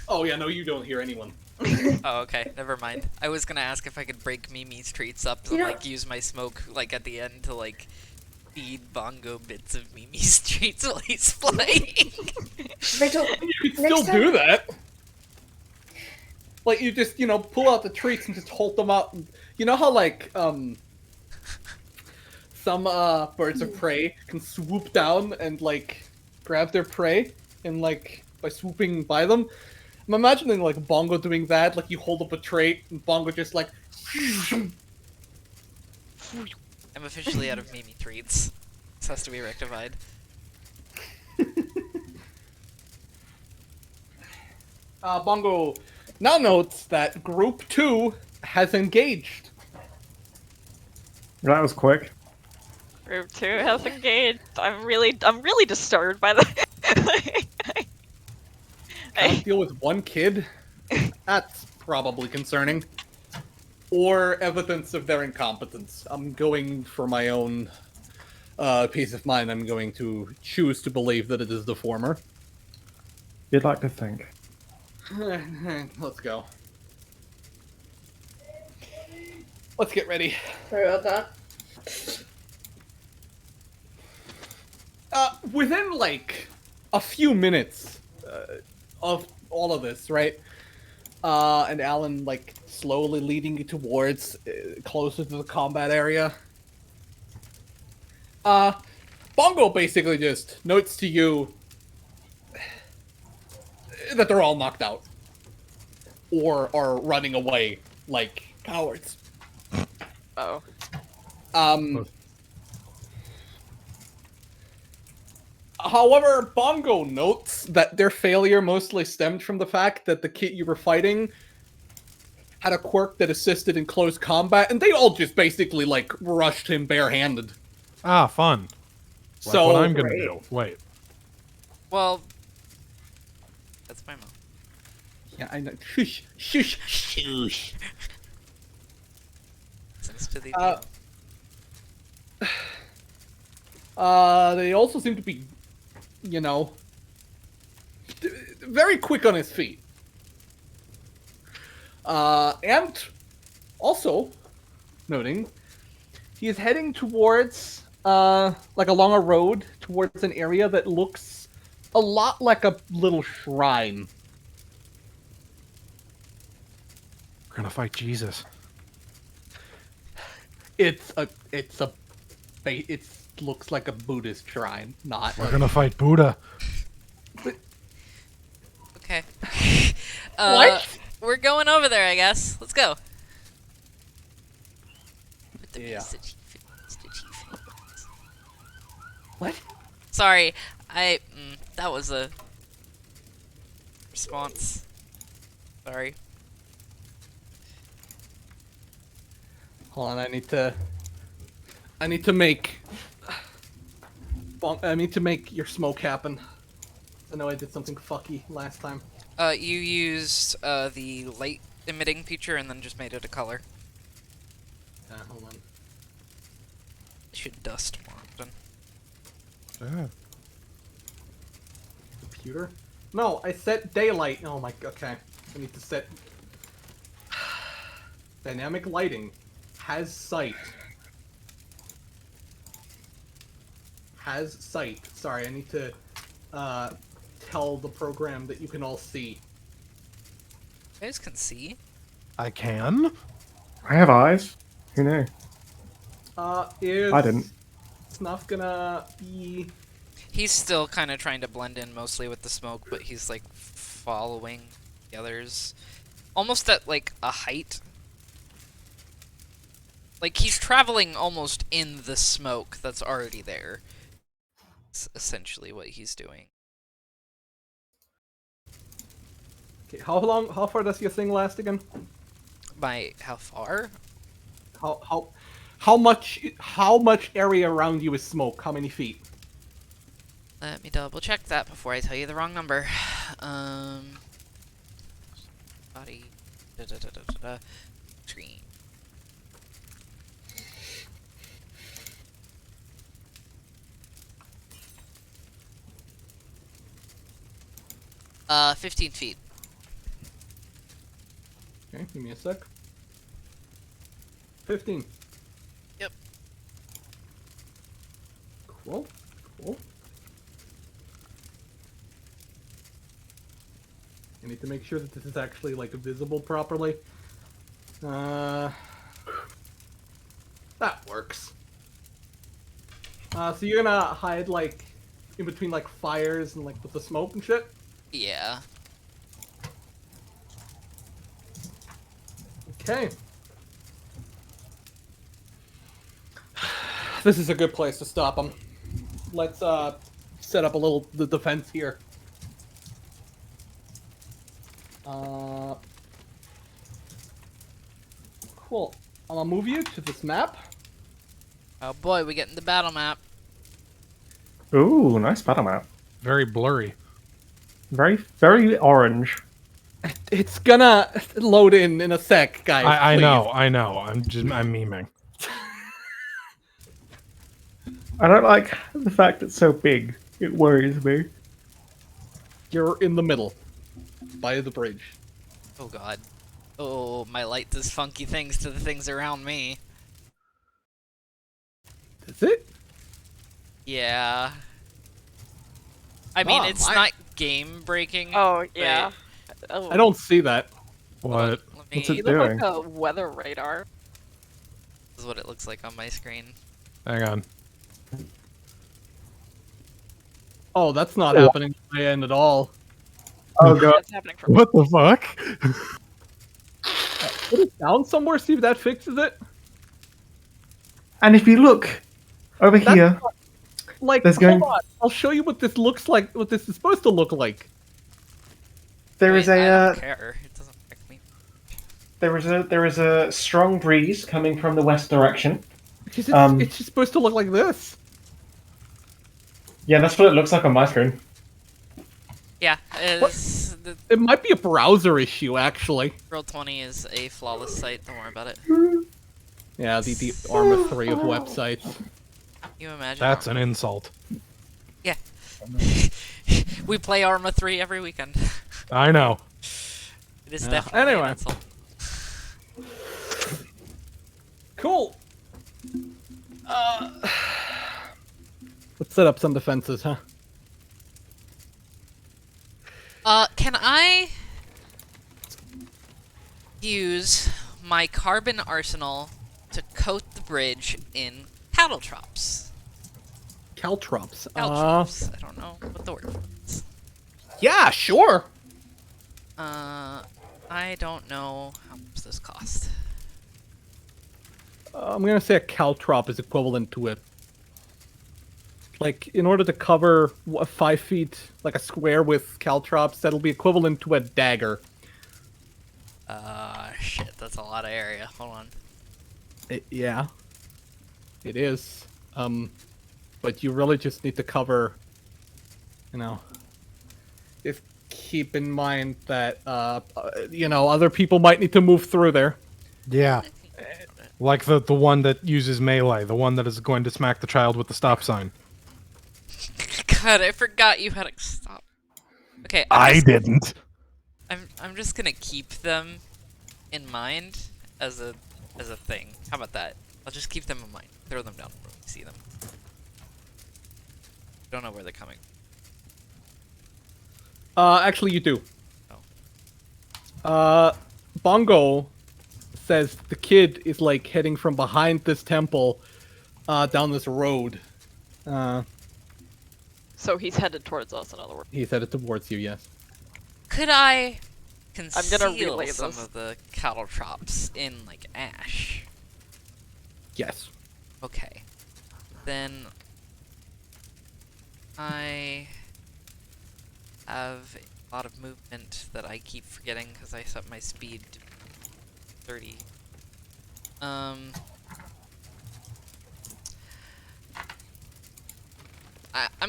Oh yeah, no, you don't hear anyone. Oh, okay. Never mind. I was gonna ask if I could break Mimi's treats up and, You know- like, use my smoke, like, at the end to, like, feed Bongo bits of Mimi's treats while he's playing. Rachel, You can Next still time- do that. Like you just, pull out the treats and just hold them out. You know how like some birds of prey can swoop down and like grab their prey and like by swooping by them. I'm imagining like Bongo doing that. Like you hold up a trait and Bongo just like. I'm officially out of Mimi treats. This has to be rectified. Bongo now notes that Group 2 has engaged. That was quick. Group 2 has engaged. I'm really disturbed by the. Can't deal with one kid? That's probably concerning. Or evidence of their incompetence. I'm going for my own peace of mind. I'm going to choose to believe that it is the former. You'd like to think. Let's go. Let's get ready. sorry about that. Within like a few minutes of all of this, right? And Alan like slowly leading you towards closer to the combat area. Bongo basically just notes to you that they're all knocked out or are running away like cowards. Oh. However, Bongo notes that their failure mostly stemmed from the fact that the kit you were fighting had a quirk that assisted in close combat, and they all just basically, like, rushed him barehanded. Ah, fun. Like So, what I'm gonna do. Wait. Well, that's my mom. yeah, I know. Shush, shush, shush. Listens to the They also seem to be, very quick on his feet. And also noting, he is heading towards, like along a road towards an area that looks a lot like a little shrine. We're gonna fight Jesus. It looks like a Buddhist shrine, not. We're gonna fight Buddha. Okay. What? We're going over there, I guess. Let's go. With the Yeah. Mr. Chief. What? Sorry, that was a response. Sorry. Hold on, I need to make your smoke happen. I know I did something fucky last time. You used the light emitting feature and then just made it a color. Hold on. It should dust more often. Yeah. Computer? No, I set daylight. Oh my. Okay, I need to set dynamic lighting. Has sight. Has sight. Sorry, I need to tell the program that you can all see. You guys can see. I can. I have eyes. Who knew? Is I didn't. Snuff gonna be? He's still kind of trying to blend in mostly with the smoke, but he's like following the others. Almost at like a height. Like he's traveling almost in the smoke that's already there. It's essentially what he's doing. Okay, how far does your thing last again? By how far? How much area around you is smoke? How many feet? Let me double check that before I tell you the wrong number. Body. Screen. 15 feet. Okay, give me a sec. 15. Yep. Cool. Cool. I need to make sure that this is actually like visible properly. That works. So you're gonna hide like in between like fires and like with the smoke and shit? Yeah. Okay. This is a good place to stop them. Let's set up a little defense here. Cool. I'm gonna move you to this map. Oh boy, we get in the battle map. Ooh, nice battle map. Very blurry. Very, very orange. It's gonna load in a sec, guys. I please. know. I'm memeing. I don't like the fact it's so big. It worries me. You're in the middle, by the bridge. Oh god. Oh, my light does funky things to the things around me. Is it? Yeah. I mean, Oh, it's not game breaking. Oh, yeah. Oh, I don't see that. What? Let What's me. it you look doing? like a weather radar. This is what it looks like on my screen. Hang on. Oh, that's not happening on my end at all. Oh god. That's happening for me. What the fuck? Put it down somewhere, see if that fixes it. And if you look over That's here, Like, There's hold going- on. I'll show you what this looks like, what this is supposed to look like. there is I a don't care. It doesn't affect me. there is a strong breeze coming from the west direction. Because Um, it's just supposed to look like this. Yeah, that's what it looks like on my screen. Yeah, the It might be a browser issue, actually. Roll20 is a flawless site. Don't worry about it. Yeah, the Arma 3 of websites. You imagine? That's an insult. Yeah. We play Arma 3 every weekend. I know. It is Yeah. definitely Anyway. an insult. Cool. Let's set up some defenses, huh? Can I use my carbon arsenal to coat the bridge in caltrops? Caltrops. Caltrops. I don't know what the word is. Yeah, sure. I don't know how much this cost. I'm gonna say a caltrop is equivalent to it. Like, in order to cover 5 feet, like a square with caltrops, that'll be equivalent to a dagger. Shit, that's a lot of area. Hold on. Yeah, it is. But you really just need to cover, just keep in mind that, other people might need to move through there. Yeah. Like the one that uses melee, the one that is going to smack the child with the stop sign. God, I forgot you had to stop. Okay, I didn't. I'm just gonna keep them in mind as a thing. How about that? I'll just keep them in mind. Throw them down when we see them. Don't know where they're coming. Actually, you do. Bongo says the kid is like heading from behind this temple, down this road. So he's headed towards us, in other words. He's headed towards you, yes. Could I gonna conceal relay some this. of the cattle traps in like ash? Yes. Okay. Then I have a lot of movement that I keep forgetting because I set my speed to 30. I'm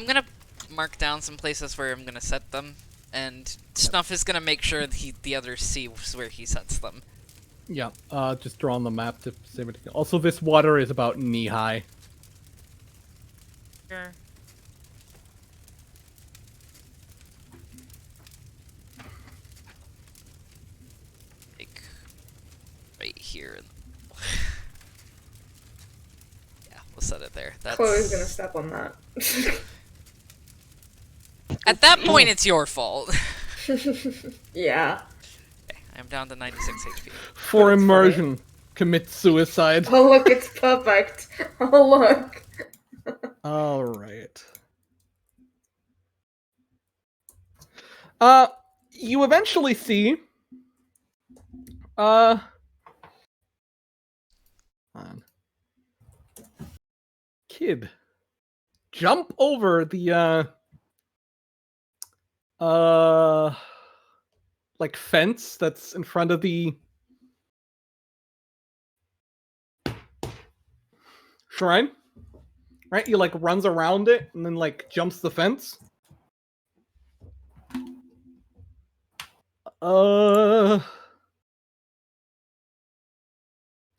gonna mark down some places where I'm gonna set them, and Snuff is gonna make sure that the others see where he sets them. Yeah, just draw on the map to save it. Also, this water is about knee high. Sure. Like right here. Yeah, we'll set it there. That's... Chloe's gonna step on that. At that point, it's your fault. Yeah. Okay, I'm down to 96 HP. For That's immersion, commit suicide. Oh look, it's perfect. Oh look. Alright. You eventually see... on. Kid. Jump over the, like, fence that's in front of the shrine. Right? He, like, runs around it and then, like, jumps the fence. Hold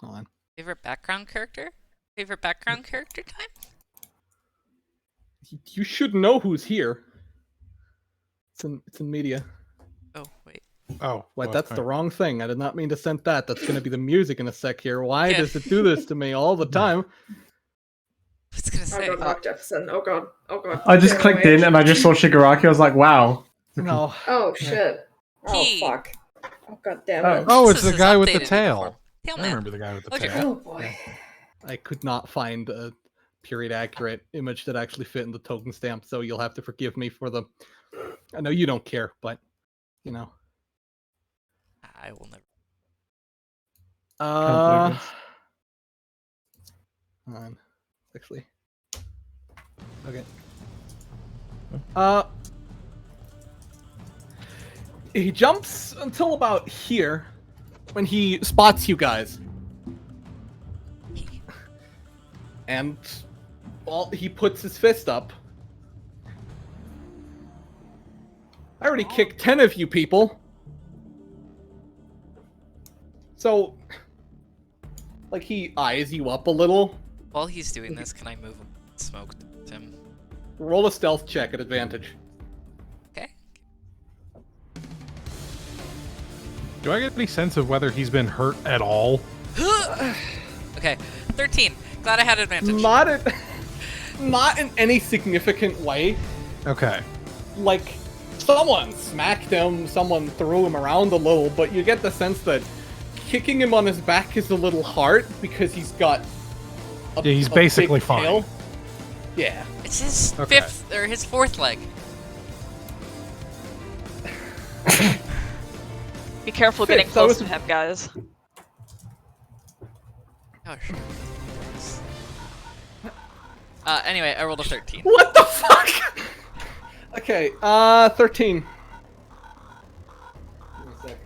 on. Favorite background character? Favorite background character time? You should know who's here. It's in media. Oh, wait. Oh, Wait, well, that's the wrong thing. I did not mean to send that. That's going to be the music in a sec here. Why Yeah. does it do this to me all the time? I was gonna Oh say. god, Mark Jefferson. Oh god. Oh god. I just Get clicked away. in and I just saw Shigaraki. I was like, wow. No. Oh shit. Oh He- fuck. Oh god damn it. Oh, This it's is the guy with the updated tail. uniform. Tail I man. remember the guy with the Okay. tail. Oh boy. I could not find a period accurate image that actually fit in the token stamp, so you'll have to forgive me for the... I know you don't care, but, you know. I will never. believe this. Hold on. Actually. Okay. He jumps until about here when he spots you guys. And he puts his fist up. I already kicked 10 of you people. So, like, he eyes you up a little. While he's doing this, can I move smoke to him? Roll a stealth check at advantage. Okay. Do I get any sense of whether he's been hurt at all? Okay. 13. Glad I had advantage. Not in any significant way. Okay. Like, someone smacked him, someone threw him around a little, but you get the sense that kicking him on his back is a little hard because he's got Yeah, he's a basically big fine. tail. Yeah. It's his Okay. fifth or his fourth leg. Be careful getting That close was- to him, guys. Oh, sure. Anyway, I rolled a 13. What the fuck? Okay, 13. Give me a sec.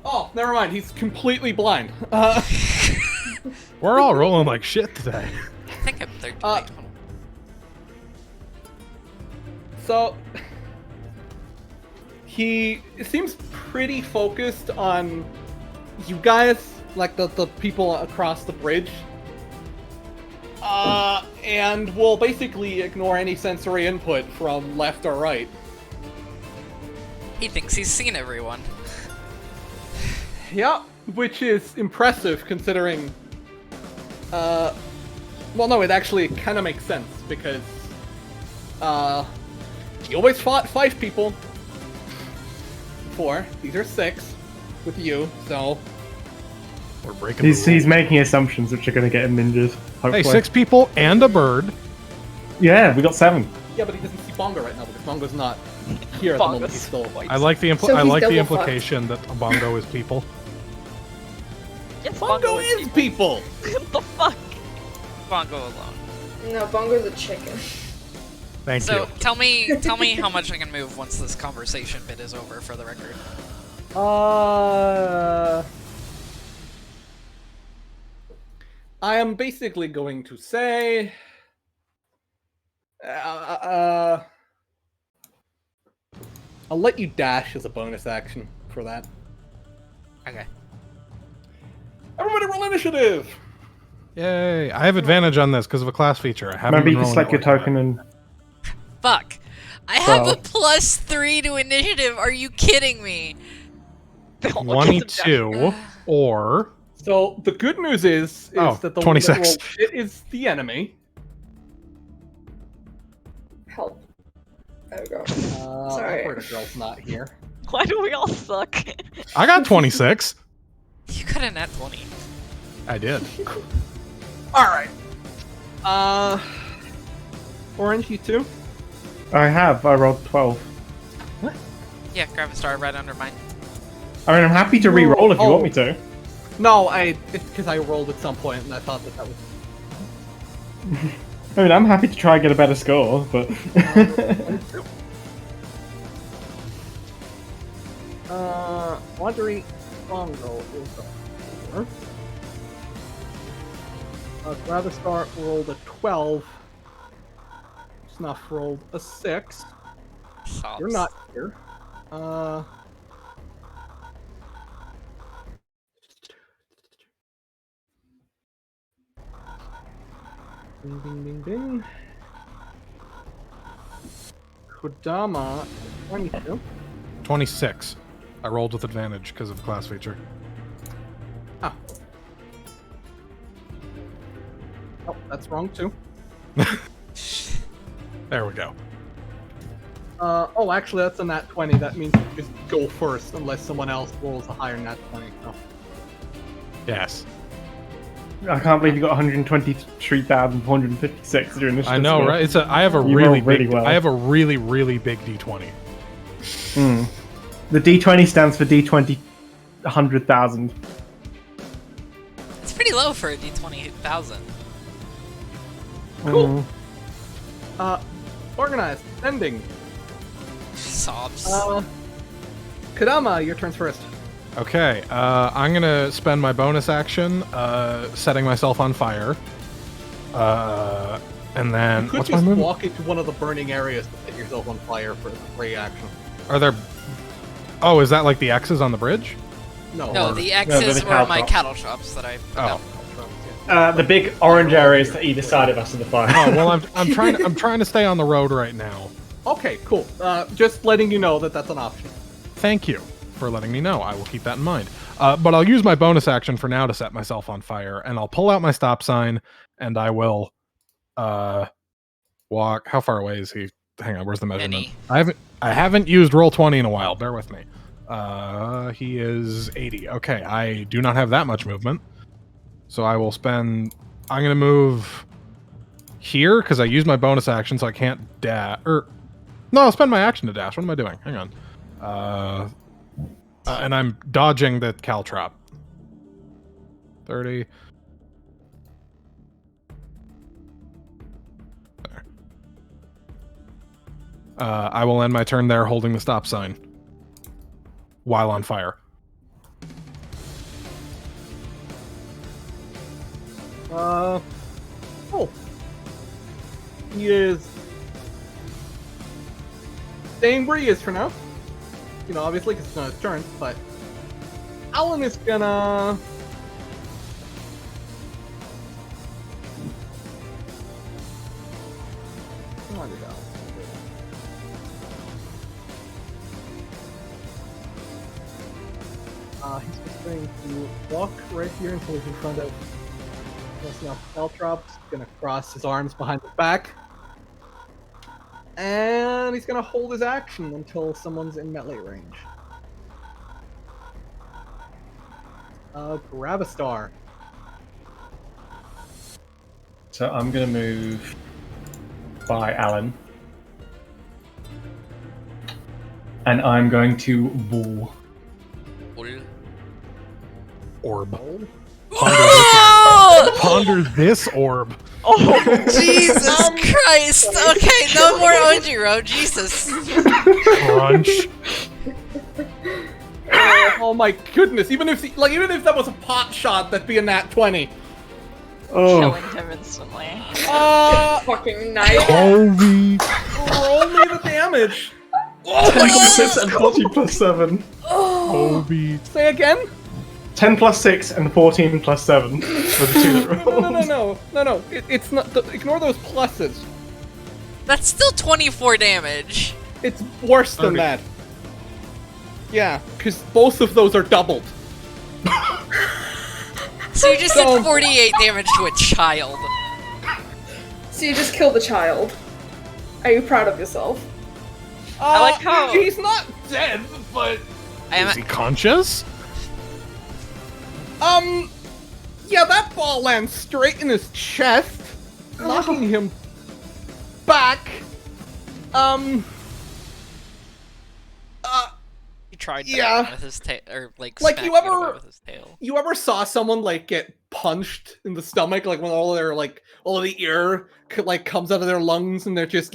Oh, never mind. He's completely blind. We're all rolling like shit today. I think I'm 13. So he seems pretty focused on you guys, like the people across the bridge. And will basically ignore any sensory input from left or right. He thinks he's seen everyone. Yeah, which is impressive considering. Well, no, it actually kind of makes sense because he always fought 5 people before. These are 6 with you, so We're breaking. He's making assumptions which are going to get him injured. Hopefully. Hey, 6 people and a bird. Yeah, we got 7. yeah, but he doesn't see Bongo right now because Bongo's not here at the moment. He's still I like the So I he's like the double implication that a bongo is people. Yes, Bongo is people. What the fuck? Bongo alone. No, Bongo's a chicken. Thank So you. tell me how much I can move once this conversation bit is over, for the record. I am basically going to say, I'll let you dash as a bonus action for that. Okay. Everybody roll initiative! Yay! I have advantage on this because of a class feature. I haven't Maybe you been can rolling select your it like token and... Fuck. I have Well. a +3 to initiative. Are you kidding me? that. 22 or So the good news is that the 26. one that rolled shit is the enemy. Help. There we go. Sorry. I've heard a girl's not here. Why do we all suck? I got 26. You got a nat 20. I did. Alright. Orange, you too? I rolled 12. Yeah, grab a star right under mine. I mean, I'm happy to re-roll if you Oh. want me to. No, it's because I rolled at some point and I thought that was... I mean, I'm happy to try and get a better score, but... Wandering Bongo is a 4. Gravistar rolled a 12. Snuff rolled a 6. Sobs. You're not here. Ding ding ding ding. Kodama 22. 26. I rolled with advantage because of the class feature. Oh. Oh, that's wrong too. There we go. Oh, actually, that's a nat 20. That means you just go first unless someone else rolls a higher nat 20. So. Yes. I can't believe you got 123,456 during this. I know, right? I have a You really rolled really big. well. I have a really, really big D20. Mm. The D20 stands for D20 100,000. It's pretty low for a D20,000. Cool. Organized. Ending. Sobs. Kodama, your turn's first. Okay, I'm gonna spend my bonus action setting myself on fire. And then You could what's my just move? walk into one of the burning areas to set yourself on fire for the free action. Are there? Oh, is that like the X's on the bridge? No. No, the they're X's the were cow my shops. cattle shops that I put Oh. up. The big orange areas to either side of us in the fire. Oh well, I'm trying to stay on the road right now. Okay, cool. Just letting you know that that's an option. Thank you for letting me know. I will keep that in mind. But I'll use my bonus action for now to set myself on fire, and I'll pull out my stop sign, and I will walk. How far away is he? Hang on, where's the measurement? Any. I haven't used roll 20 in a while. Bear with me. He is 80. Okay, I do not have that much movement, so I will spend. I'm gonna move here because I used my bonus action, so I can't dash. No, I'll spend my action to dash. What am I doing? Hang on. And I'm dodging the caltrop. 30. There. I will end my turn there holding the stop sign while on fire. Oh. He is staying where he is for now. You know, obviously, because it's not his turn, but Alan is gonna... Come on, Alan. He's just going to walk right here until he's in front of now Caltrops. He's gonna cross his arms behind his back. And he's gonna hold his action until someone's in melee range. Grab a star. So I'm gonna move by Alan. And I'm going to ball. Orb. Oh! Ponder this orb. Oh, Jesus Christ! Okay, no more Ojiro, Jesus. Crunch. Oh my goodness! Even if that was a pot shot, that'd be a nat 20. killing him instantly. Fucking nice. Holy. Roll me the damage. 10 plus 6 and 14 plus 7. Holy. Say again. 10 plus 6 and 14 plus 7 for the two that rolled. No. It's not. Ignore those pluses. That's still 24 damage. It's worse than Okay. that. Yeah, because both of those are doubled. So you just did 48 damage to a child. So you just killed a child. Are you proud of yourself? I like how- he's not dead, but Is he conscious? yeah, that ball lands straight in his chest, knocking him back. He tried to Yeah. with his tail, or like Like, smacking you it ever- away with his tail. You ever saw someone like get punched in the stomach, like when all of the air comes out of their lungs and they're just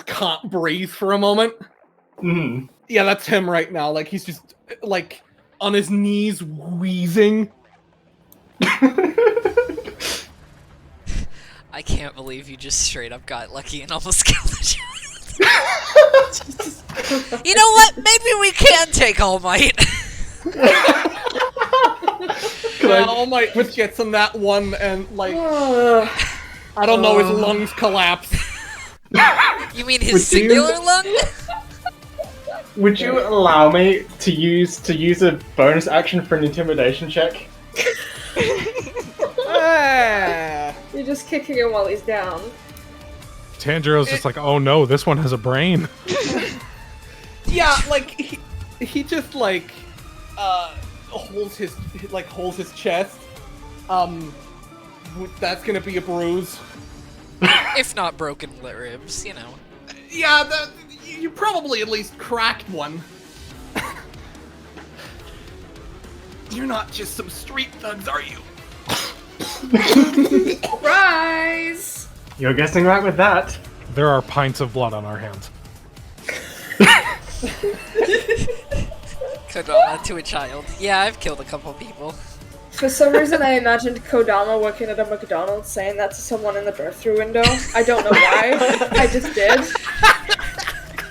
can't breathe for a moment? Mm. Yeah, that's him right now. Like he's just like on his knees wheezing. I can't believe you just straight up got lucky and almost killed a child. You know what? Maybe we can take All Might. All Might just gets on that one and I don't know, his lungs collapse. You mean his Would you- singular lung? Would you allow me to use a bonus action for an intimidation check? You're just kicking him while he's down. Tanjiro's just like, oh no, this one has a brain. Yeah, like he just holds his chest. That's gonna be a bruise. If not broken ribs, you know. Yeah, you probably at least cracked one. You're not just some street thugs, are you? Rise! You're guessing right with that. There are pints of blood on our hands. Kodama to a child. Yeah, I've killed a couple people. For some reason, I imagined Kodama working at a McDonald's saying that to someone in the drive-thru window. I don't know why. I just did.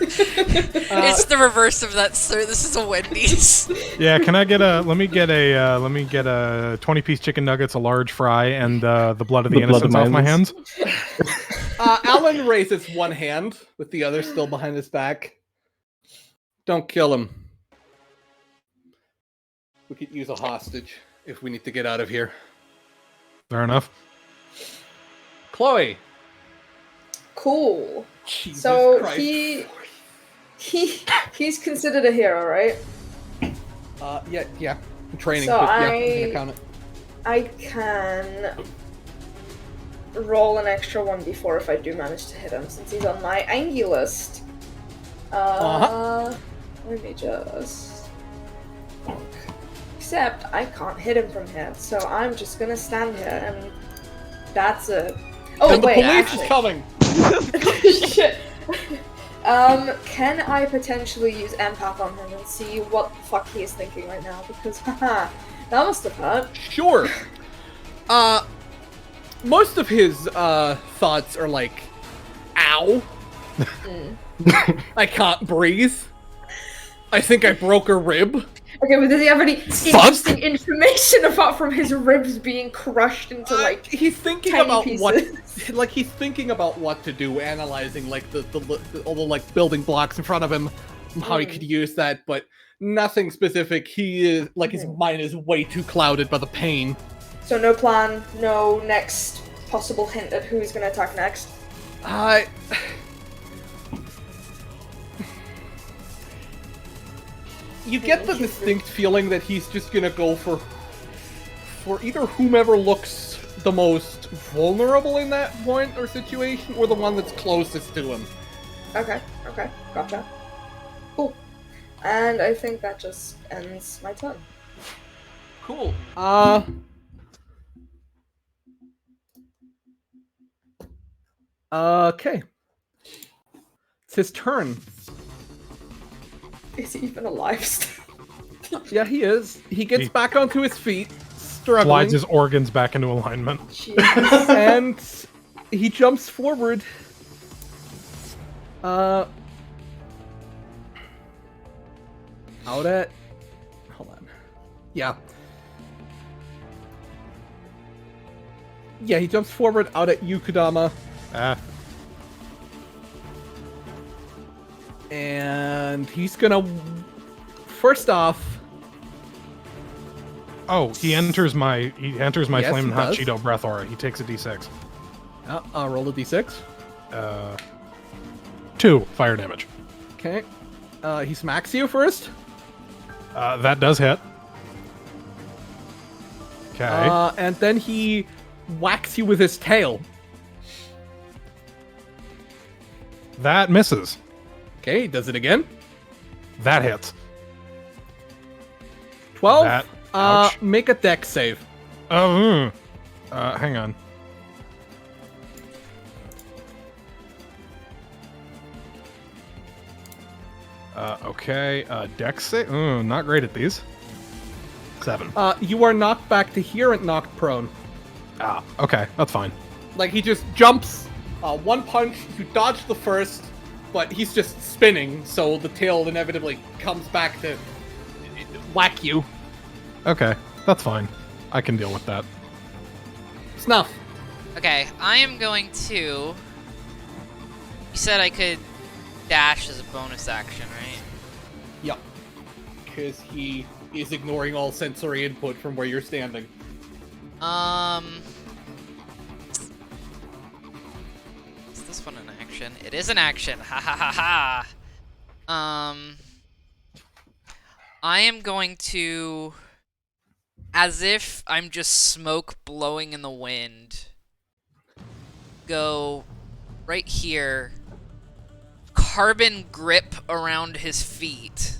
It's the reverse of that, sir. This is a Wendy's. Yeah, can I get let me get a 20-piece chicken nuggets, a large fry, and the blood of the innocents off my hands? Alan raises one hand with the other still behind his back. Don't kill him. We could use a hostage if we need to get out of here. Fair enough. Chloe. Cool. Jesus So Christ. he's considered a hero, right? Yeah. Training, So but yeah, I'm gonna count it. I can roll an extra 1d4 if I do manage to hit him, since he's on my Angie list. Let me just... Except, I can't hit him from here, so I'm just gonna stand here, and that's it. Oh, And the wait, police actually... is coming! Shit. Can I potentially use empath on him and see what the fuck he is thinking right now? Because, haha, that must have hurt. Sure. most of his thoughts are like, ow. I can't breathe. I think I broke a rib. Okay, but does he have any interesting information apart from his ribs being crushed into like he's thinking tiny about pieces? what, like he's thinking about what to do, analyzing like the all the like building blocks in front of him, how he could use that, but nothing specific. He is like his mind is way too clouded by the pain. So no plan, no next possible hint at who's gonna attack next. You get the distinct feeling that he's just gonna go for either whomever looks the most vulnerable in that point or situation, or the one that's closest to him. Okay, gotcha. Cool. And I think that just ends my turn. Cool. Okay. It's his turn. Is he even alive still? Yeah, he is. He gets back onto his feet, struggling. Slides his organs back into alignment. Jesus. And he jumps forward. Out at... Hold on. Yeah. Yeah, he jumps forward out at Yukudama. And he's gonna... First off... Oh, he enters my Yes, flaming he hot does. Cheeto breath aura. He takes a d6. Roll a d6. 2 fire damage. Okay. He smacks you first. That does hit. Okay. And then he whacks you with his tail. That misses. Okay, he does it again. That hits. 12. That- ouch. Make a dex save. Oh, hang on. Okay, dex save. Not great at these. 7. You are knocked back to here and knocked prone. Okay, that's fine. Like, he just jumps, one punch, you dodge the first, but he's just spinning, so the tail inevitably comes back to whack you. Okay, that's fine. I can deal with that. Snuff. Okay, I am going to... You said I could dash as a bonus action, right? Yep. Because he is ignoring all sensory input from where you're standing. Is this one an action? It is an action. Ha ha ha ha. I am going to, as if I'm just smoke blowing in the wind, go right here, carbon grip around his feet.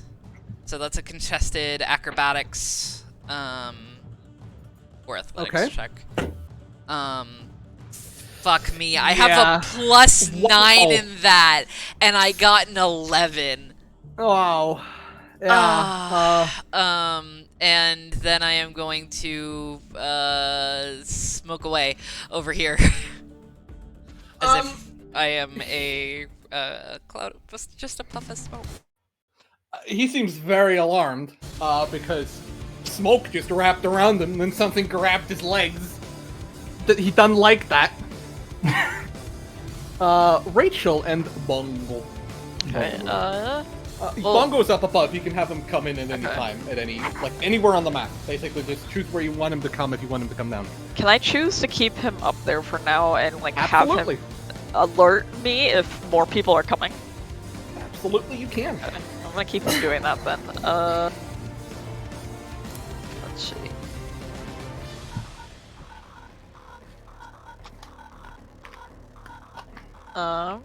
So that's a contested acrobatics, or athletics check. Fuck me, I have a plus 9 in that, and I got an 11. Wow. Yeah. And then I am going to, smoke away over here. As if I am a, cloud, just a puff of smoke. He seems very alarmed, because smoke just wrapped around him, and then something grabbed his legs. He doesn't like that. Rachel and Bongo. Okay, Bongo's up above. You can have him come in at any time, at any, like, anywhere on the map. Basically, just choose where you want him to come if you want him to come down. can I choose to keep him up there for now and, like, Absolutely. have him alert me if more people are coming? Absolutely, you can. Okay, I'm gonna keep him doing that then. Let's see. I'm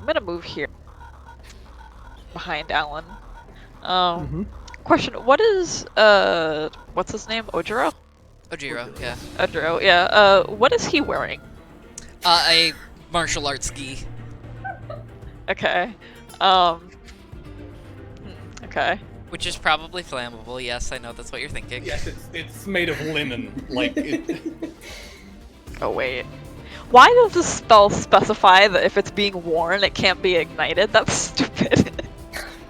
gonna move here behind Alan. Question: what is what's his name? Ojiro? Ojiro, yeah. Ojiro, yeah. What is he wearing? A martial arts gi. Okay. Okay. Which is probably flammable. Yes, I know that's what you're thinking. Yes, it's made of linen. Like it. Oh wait. Why does the spell specify that if it's being worn, it can't be ignited? That's stupid.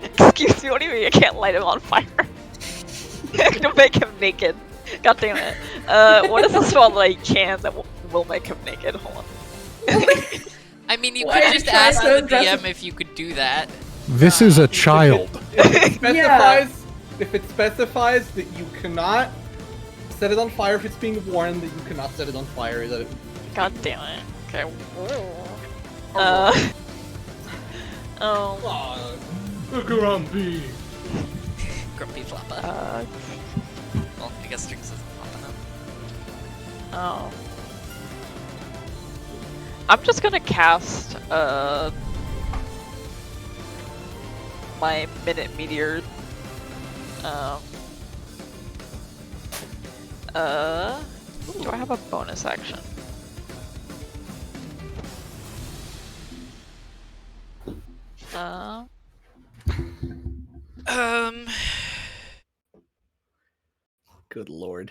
Excuse me, what do you mean you can't light him on fire? To make him naked. God damn it. What is the spell that I can that will make him naked? Hold on. I mean, you Why could are you just trying ask to the address DM if you could do that. This is a child. If it specifies that you cannot set it on fire if it's being worn, that you cannot set it on fire. That it... God damn it. Okay. Grumpy. Grumpy flapper. Well, I guess Jinx isn't popping up. I'm just gonna cast my minute meteor. Do I have a bonus action? Good lord.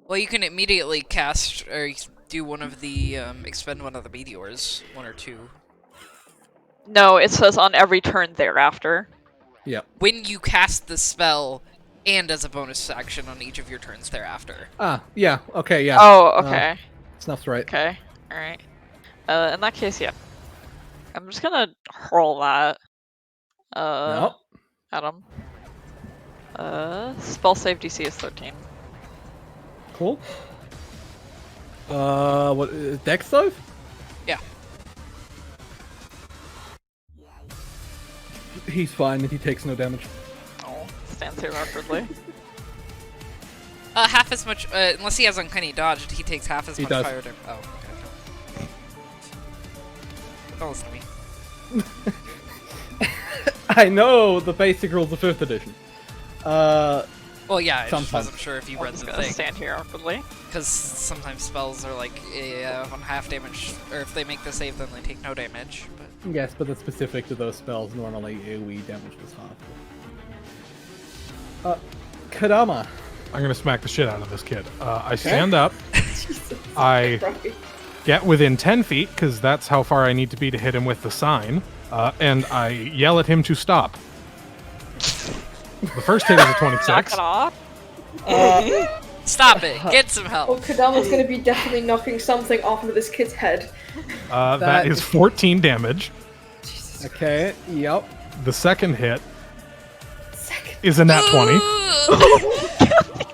Well, you can immediately cast or do one of the expend one of the meteors, one or two. No, it says on every turn thereafter. Yep. When you cast the spell, and as a bonus action on each of your turns thereafter. Ah, yeah. Okay, yeah. Oh, okay. Stuff's right. Okay. Alright. In that case, yeah. I'm just gonna hurl that. Nope. At him. Spell save DC is 13. Cool. What? Dex save? Yeah. He's fine. He takes no damage. Oh, stands here awkwardly. Half as much, unless he has Uncanny Dodge, he takes half as He much does. fire damage. Oh, okay. Don't listen to me. I know the basic rules of 5th edition. Well, yeah, I just Sometimes. wasn't sure if you I'm read just the gonna thing. stand here awkwardly. Because sometimes spells are like on half damage, or if they make the save, then they take no damage. But Yes, but it's specific to those spells. Normally, AoE damage is half. Kadama. I'm gonna smack the shit out of this kid. I stand up. I Right. get within 10 feet, because that's how far I need to be to hit him with the sign, and I yell at him to stop. The first hit is a Knock 26. it off. stop it! Get some Oh, help! Kadama's gonna be definitely knocking something off of this kid's head. That is 14 damage. Okay, yep. The second hit Second. is a nat 20.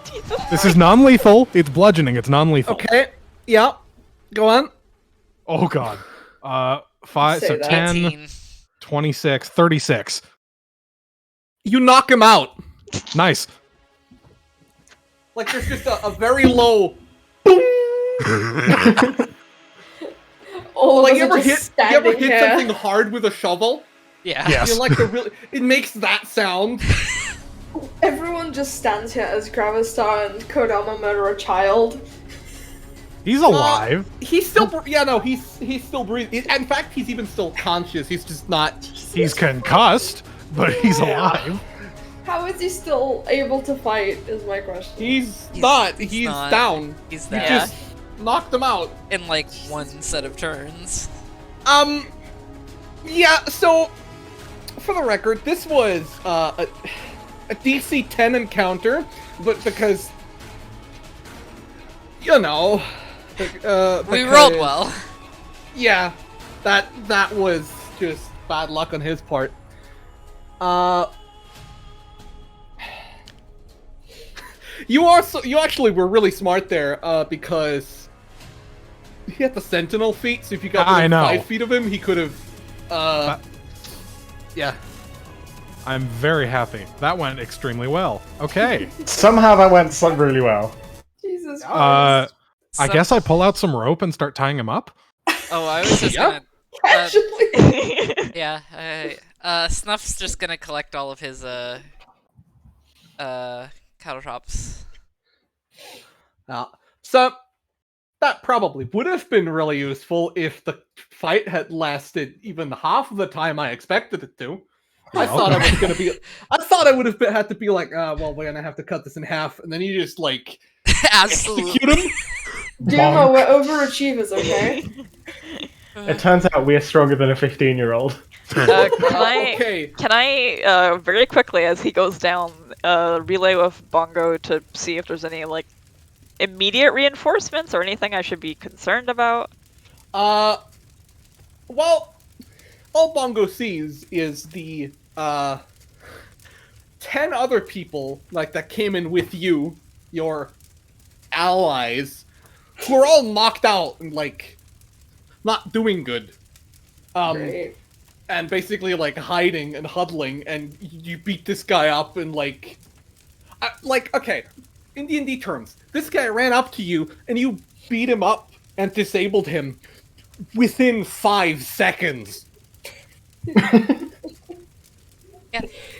Jesus. This is non-lethal. It's bludgeoning. It's non-lethal. Okay, yep. Go on. Oh god. 5, Say so that. 10, 18. 26, 36. You knock him out. Nice. Like, there's just a very low... All Like, of you us are ever just hit standing here. something hard with a shovel? Yeah. Yes. You like the really... It makes that sound. Everyone just stands here as Gravistar and Kodama murder a child. He's alive. He's still... Yeah, no, he's still breathing. In fact, he's even still conscious. He's just not... He's concussed, but he's alive. How is he still able to fight, is my question. He's not. He's not. down. He's You there. just knocked him out. In like one set of turns. Yeah, so, for the record, this was, a DC 10 encounter, but because, you know, We rolled well. Yeah, that was just bad luck on his part. You actually were really smart there, because he had the sentinel feat, so if you got I within know. 5 feet of him, he could have, yeah. I'm very happy. That went extremely well. Okay. Somehow that went really well. Jesus I Christ. guess I pull out some rope and start tying him up. Oh, I was just Yep. gonna. Actually, Yeah. Snuff's just gonna collect all of his caltrops. So, that probably would have been really useful if the fight had lasted even half of the time I expected it to. I thought I was gonna be. I thought I would have had to be like, well, we're gonna have to cut this in half, and then you just like Absolutely. execute him. Duma, we're overachievers, okay? It turns out we are stronger than a 15-year-old. Okay. Can I very quickly as he goes down relay with Bongo to see if there's any like immediate reinforcements or anything I should be concerned about? Well, all Bongo sees is the 10 other people like that came in with you, your allies, who are all knocked out and like not doing good. Great. And basically like hiding and huddling, and you beat this guy up and like okay, in D&D terms, this guy ran up to you and you beat him up and disabled him within 5 seconds.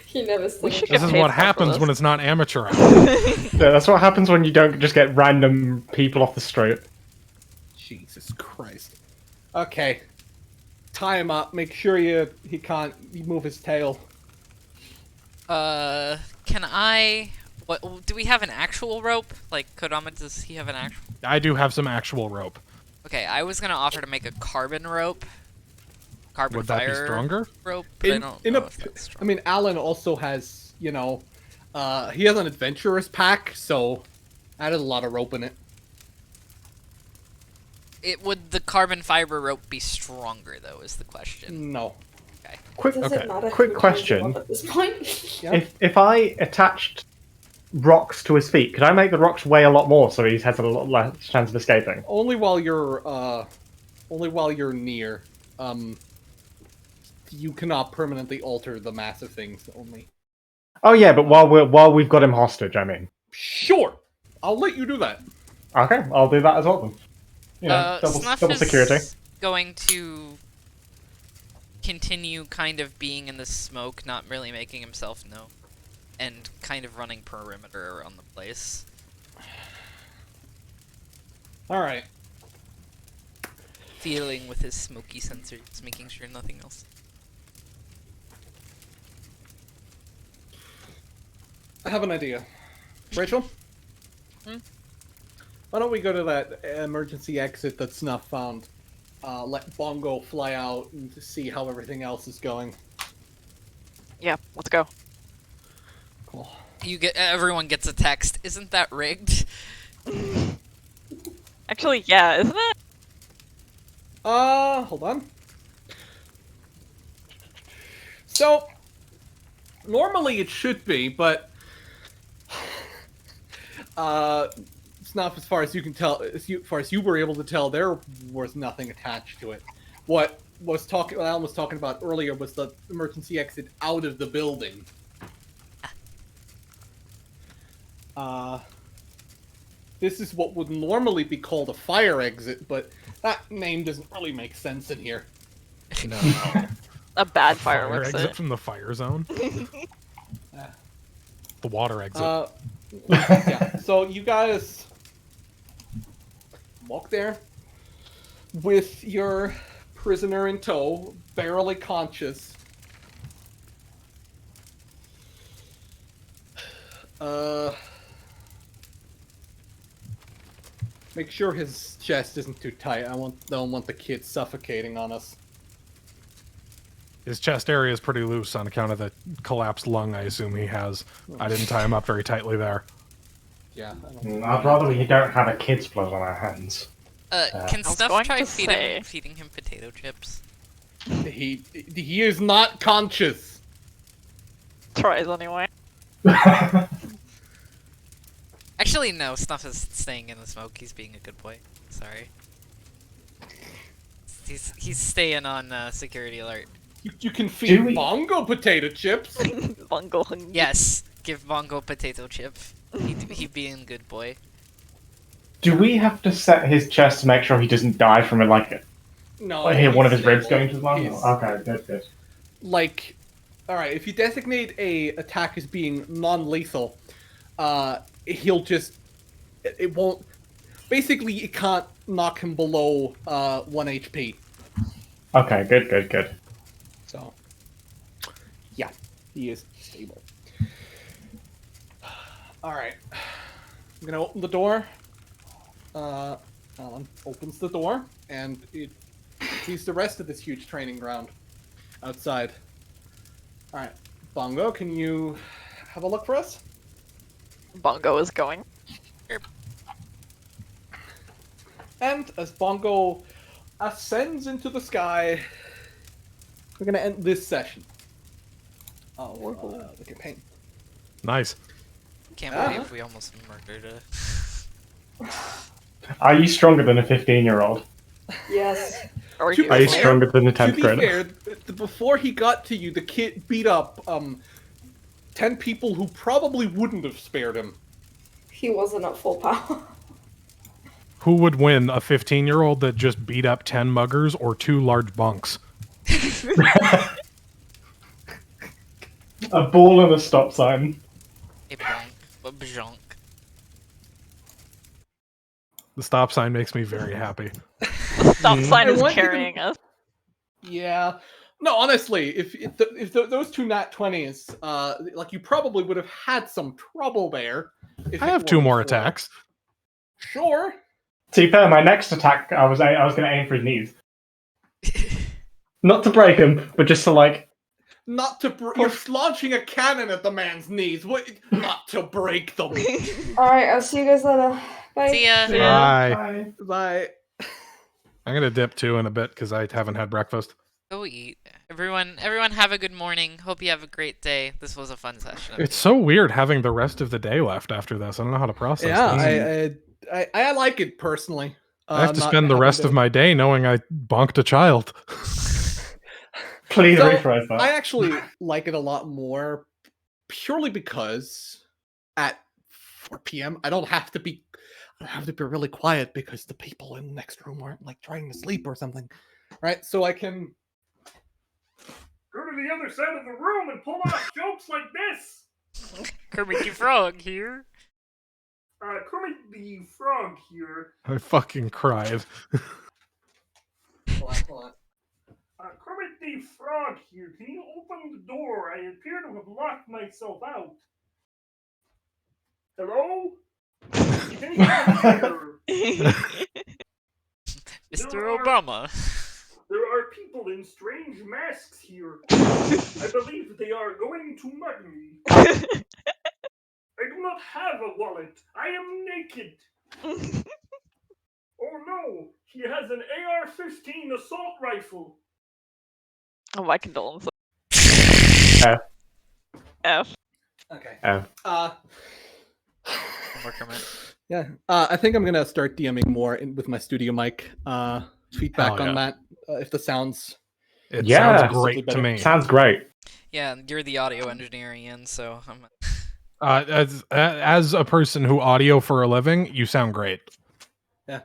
He never We should sleeps. get This is paid what more for happens this. when it's not amateur hour. Yeah, that's what happens when you don't just get random people off the street. Jesus Christ. Okay. Tie him up. Make sure he can't move his tail. Can I... What, do we have an actual rope? Like, Kodama, does he have an actual... I do have some actual rope. Okay, I was gonna offer to make a carbon rope. Carbon Would that be fire stronger? rope, but I In- don't in know a- if that's strong. I mean, Alan also has, he has an adventurous pack, so that has a lot of rope in it. Would the carbon fiber rope be stronger, though, is the question. No. Quick, Does Okay. it matter quick who ties question. him up at this point? Yeah. If I attached rocks to his feet, could I make the rocks weigh a lot more so he has a lot less chance of escaping? Only while you're near. You cannot permanently alter the mass of things. Only. Oh yeah, but while we've got him hostage, I mean. Sure. I'll let you do that. Okay, I'll do that as well then. You know, Snuff double is security. going to continue kind of being in the smoke, not really making himself known, and kind of running perimeter around the place. All right. Feeling with his smoky sensors, making sure nothing else. I have an idea. Rachel? Why don't we go to that emergency exit that Snuff found? Let Bongo fly out and see how everything else is going. Yeah, let's go. Cool. Everyone gets a text. Isn't that rigged? Actually, yeah, isn't it? Hold on. So, normally it should be, but Snuff, as far as you can tell, far as you were able to tell, there was nothing attached to it. What Alan was talking about earlier was the emergency exit out of the building. This is what would normally be called a fire exit, but that name doesn't really make sense in here. No. A bad Fire fireworks exit from the fire zone. The water exit. Yeah, so you guys walk there with your prisoner in tow, barely conscious. Make sure his chest isn't too tight. Don't want the kid suffocating on us. His chest area is pretty loose on account of the collapsed lung I assume he has. I didn't tie him up very tightly there. Yeah, I don't I'd rather we don't have a kid's blood on our hands. Can I was Snuff going try to say- feeding him potato chips? He is not conscious. Tries anyway. Actually, no. Snuff is staying in the smoke. He's being a good boy. Sorry. He's staying on security alert. You can Do feed we- Bongo potato chips. Bungle. Yes, give Bongo potato chip. He being good boy. Do we have to set his chest to make sure he doesn't die from it, like No, one of his he's ribs stable. going to the lung? He's- Okay, good. Like, all right, if you designate a attack as being non-lethal, he'll just it won't. Basically, it can't knock him below 1 HP. Okay, good. So, Yeah, he is stable. All right, I'm gonna open the door. Alan opens the door, and it sees the rest of this huge training ground outside. All right, Bongo, can you have a look for us? Bongo is going. And as Bongo ascends into the sky, we're gonna end this session of the campaign. Nice. Can't Ah. believe we almost murdered a. Are you stronger than a 15-year-old? Yes. Or To you Are you fair- stronger than a To 10th be grader? fair, before he got to you, the kid beat up 10 people who probably wouldn't have spared him. He wasn't at full power. Who would win, a 15-year-old that just beat up 10 muggers or 2 large bunks? A ball and a stop sign. A bonk. A bjonk. The stop sign makes me very happy. The stop sign I is want you to- carrying us. Yeah. No, honestly, if those two nat 20s, like, you probably would have had some trouble there. If I it have 2 weren't more for- attacks. Sure. To be fair, my next attack, I was going to aim for his knees. Not to break him, but just to, like... Not to you're launching a cannon at the man's knees. What? Not to break them. Alright, I'll see you guys later. Bye. See ya. Bye. Bye. I'm gonna dip too in a bit because I haven't had breakfast. Go eat. Everyone have a good morning. Hope you have a great day. This was a fun session. It's so weird having the rest of the day left after this. I don't know how to process this. Yeah, I like it personally. I have to not spend the having rest to- of my day knowing I bonked a child. Please So, rephrase that. I actually like it a lot more, purely because at 4 p.m. I don't have to be really quiet because the people in the next room aren't like trying to sleep or something, right? So I can go to the other side of the room and pull off jokes like this. Kermit the Frog here. Kermit the Frog here. I fucking cried. Hold on. Kermit the Frog here. Can you open the door? I appear to have locked myself out. Hello? Is anyone here? Mr. There are- Obama. There are people in strange masks here. I believe they are going to mug me. I do not have a wallet. I am naked. Oh no, he has an AR-15 assault rifle. Oh, my condolences. F. F. Okay. F. More Kermit. Yeah. I think I'm gonna start DMing more with my studio mic. Feedback Hell on yeah. that. If the sounds. It Yeah. sounds great to me. Sounds great. Yeah, you're the audio engineer, Ian, so I'm... As a person who audio for a living, you sound great. Yeah.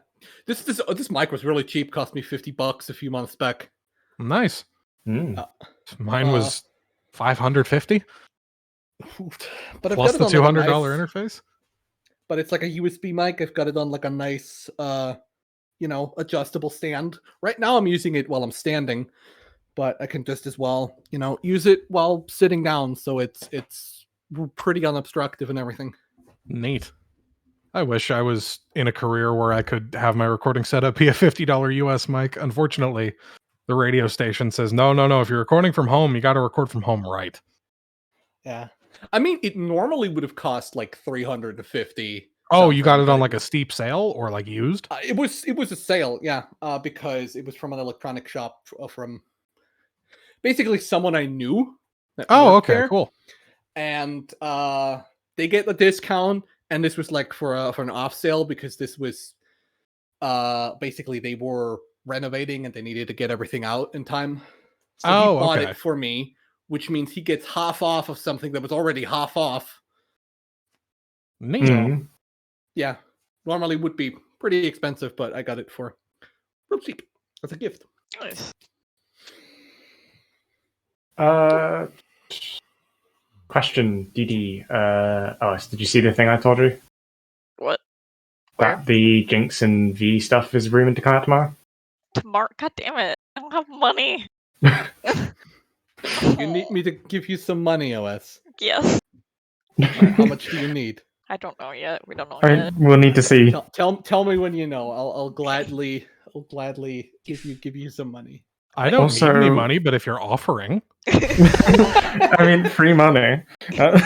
This mic was really cheap. Cost me $50 a few months back. Nice. Mm. Mine was $550 But I've plus got the it on like a $200 nice- interface. But it's like a USB mic. I've got it on like a nice, adjustable stand. Right now I'm using it while I'm standing, but I can just as well, use it while sitting down. So it's pretty unobstructive and everything. Neat. I wish I was in a career where I could have my recording setup be a $50 US mic. Unfortunately, the radio station says, no, if you're recording from home, you got to record from home right. Yeah. I mean, it normally would have cost like $350. Oh, you got something, it on but like a steep sale or like used? It was a sale, yeah, because it was from an electronic shop from basically someone I knew. That Oh, worked okay, there. cool. And they get the discount, and this was like for an off sale because this was basically they were renovating and they needed to get everything out in time. So he bought okay. it for me, which means he gets half off of something that was already half off. Neat. Mm. Yeah, normally would be pretty expensive, but I got it for real cheap as a gift. Nice. Question, DD. Did you see the thing I told you? What? Where? That the Jinx and V stuff is rumored to come out tomorrow? Tomorrow? God damn it. I don't have money. You need me to give you some money, OS. Yes. How much do you need? I don't know yet. We don't know I yet. mean, we'll need to see. Tell me when you know. I'll gladly give you some money. I don't Also- need any money, but if you're offering, I mean, free money. Really?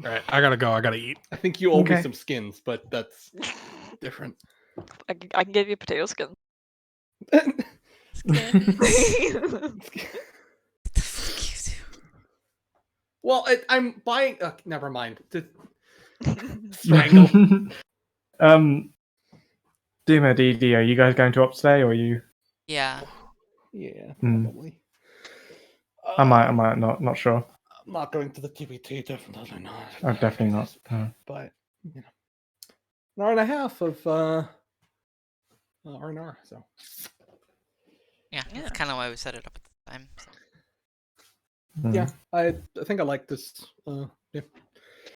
right? I gotta go. I gotta eat. I think you owe me Okay. some skins, but that's different. I can give you potato skin. Well, I'm buying. Never mind. Strangle. Dima, DD, are you guys going to up today, or are you? Yeah. Yeah, Hmm. probably. I might not sure. I'm not going to the TBT. Definitely not. Oh, definitely not. But you know, an hour and a half of R&R. So Yeah, Yeah. that's kind of why we set it up at the time. So. Hmm. yeah, I think I like this. Yeah.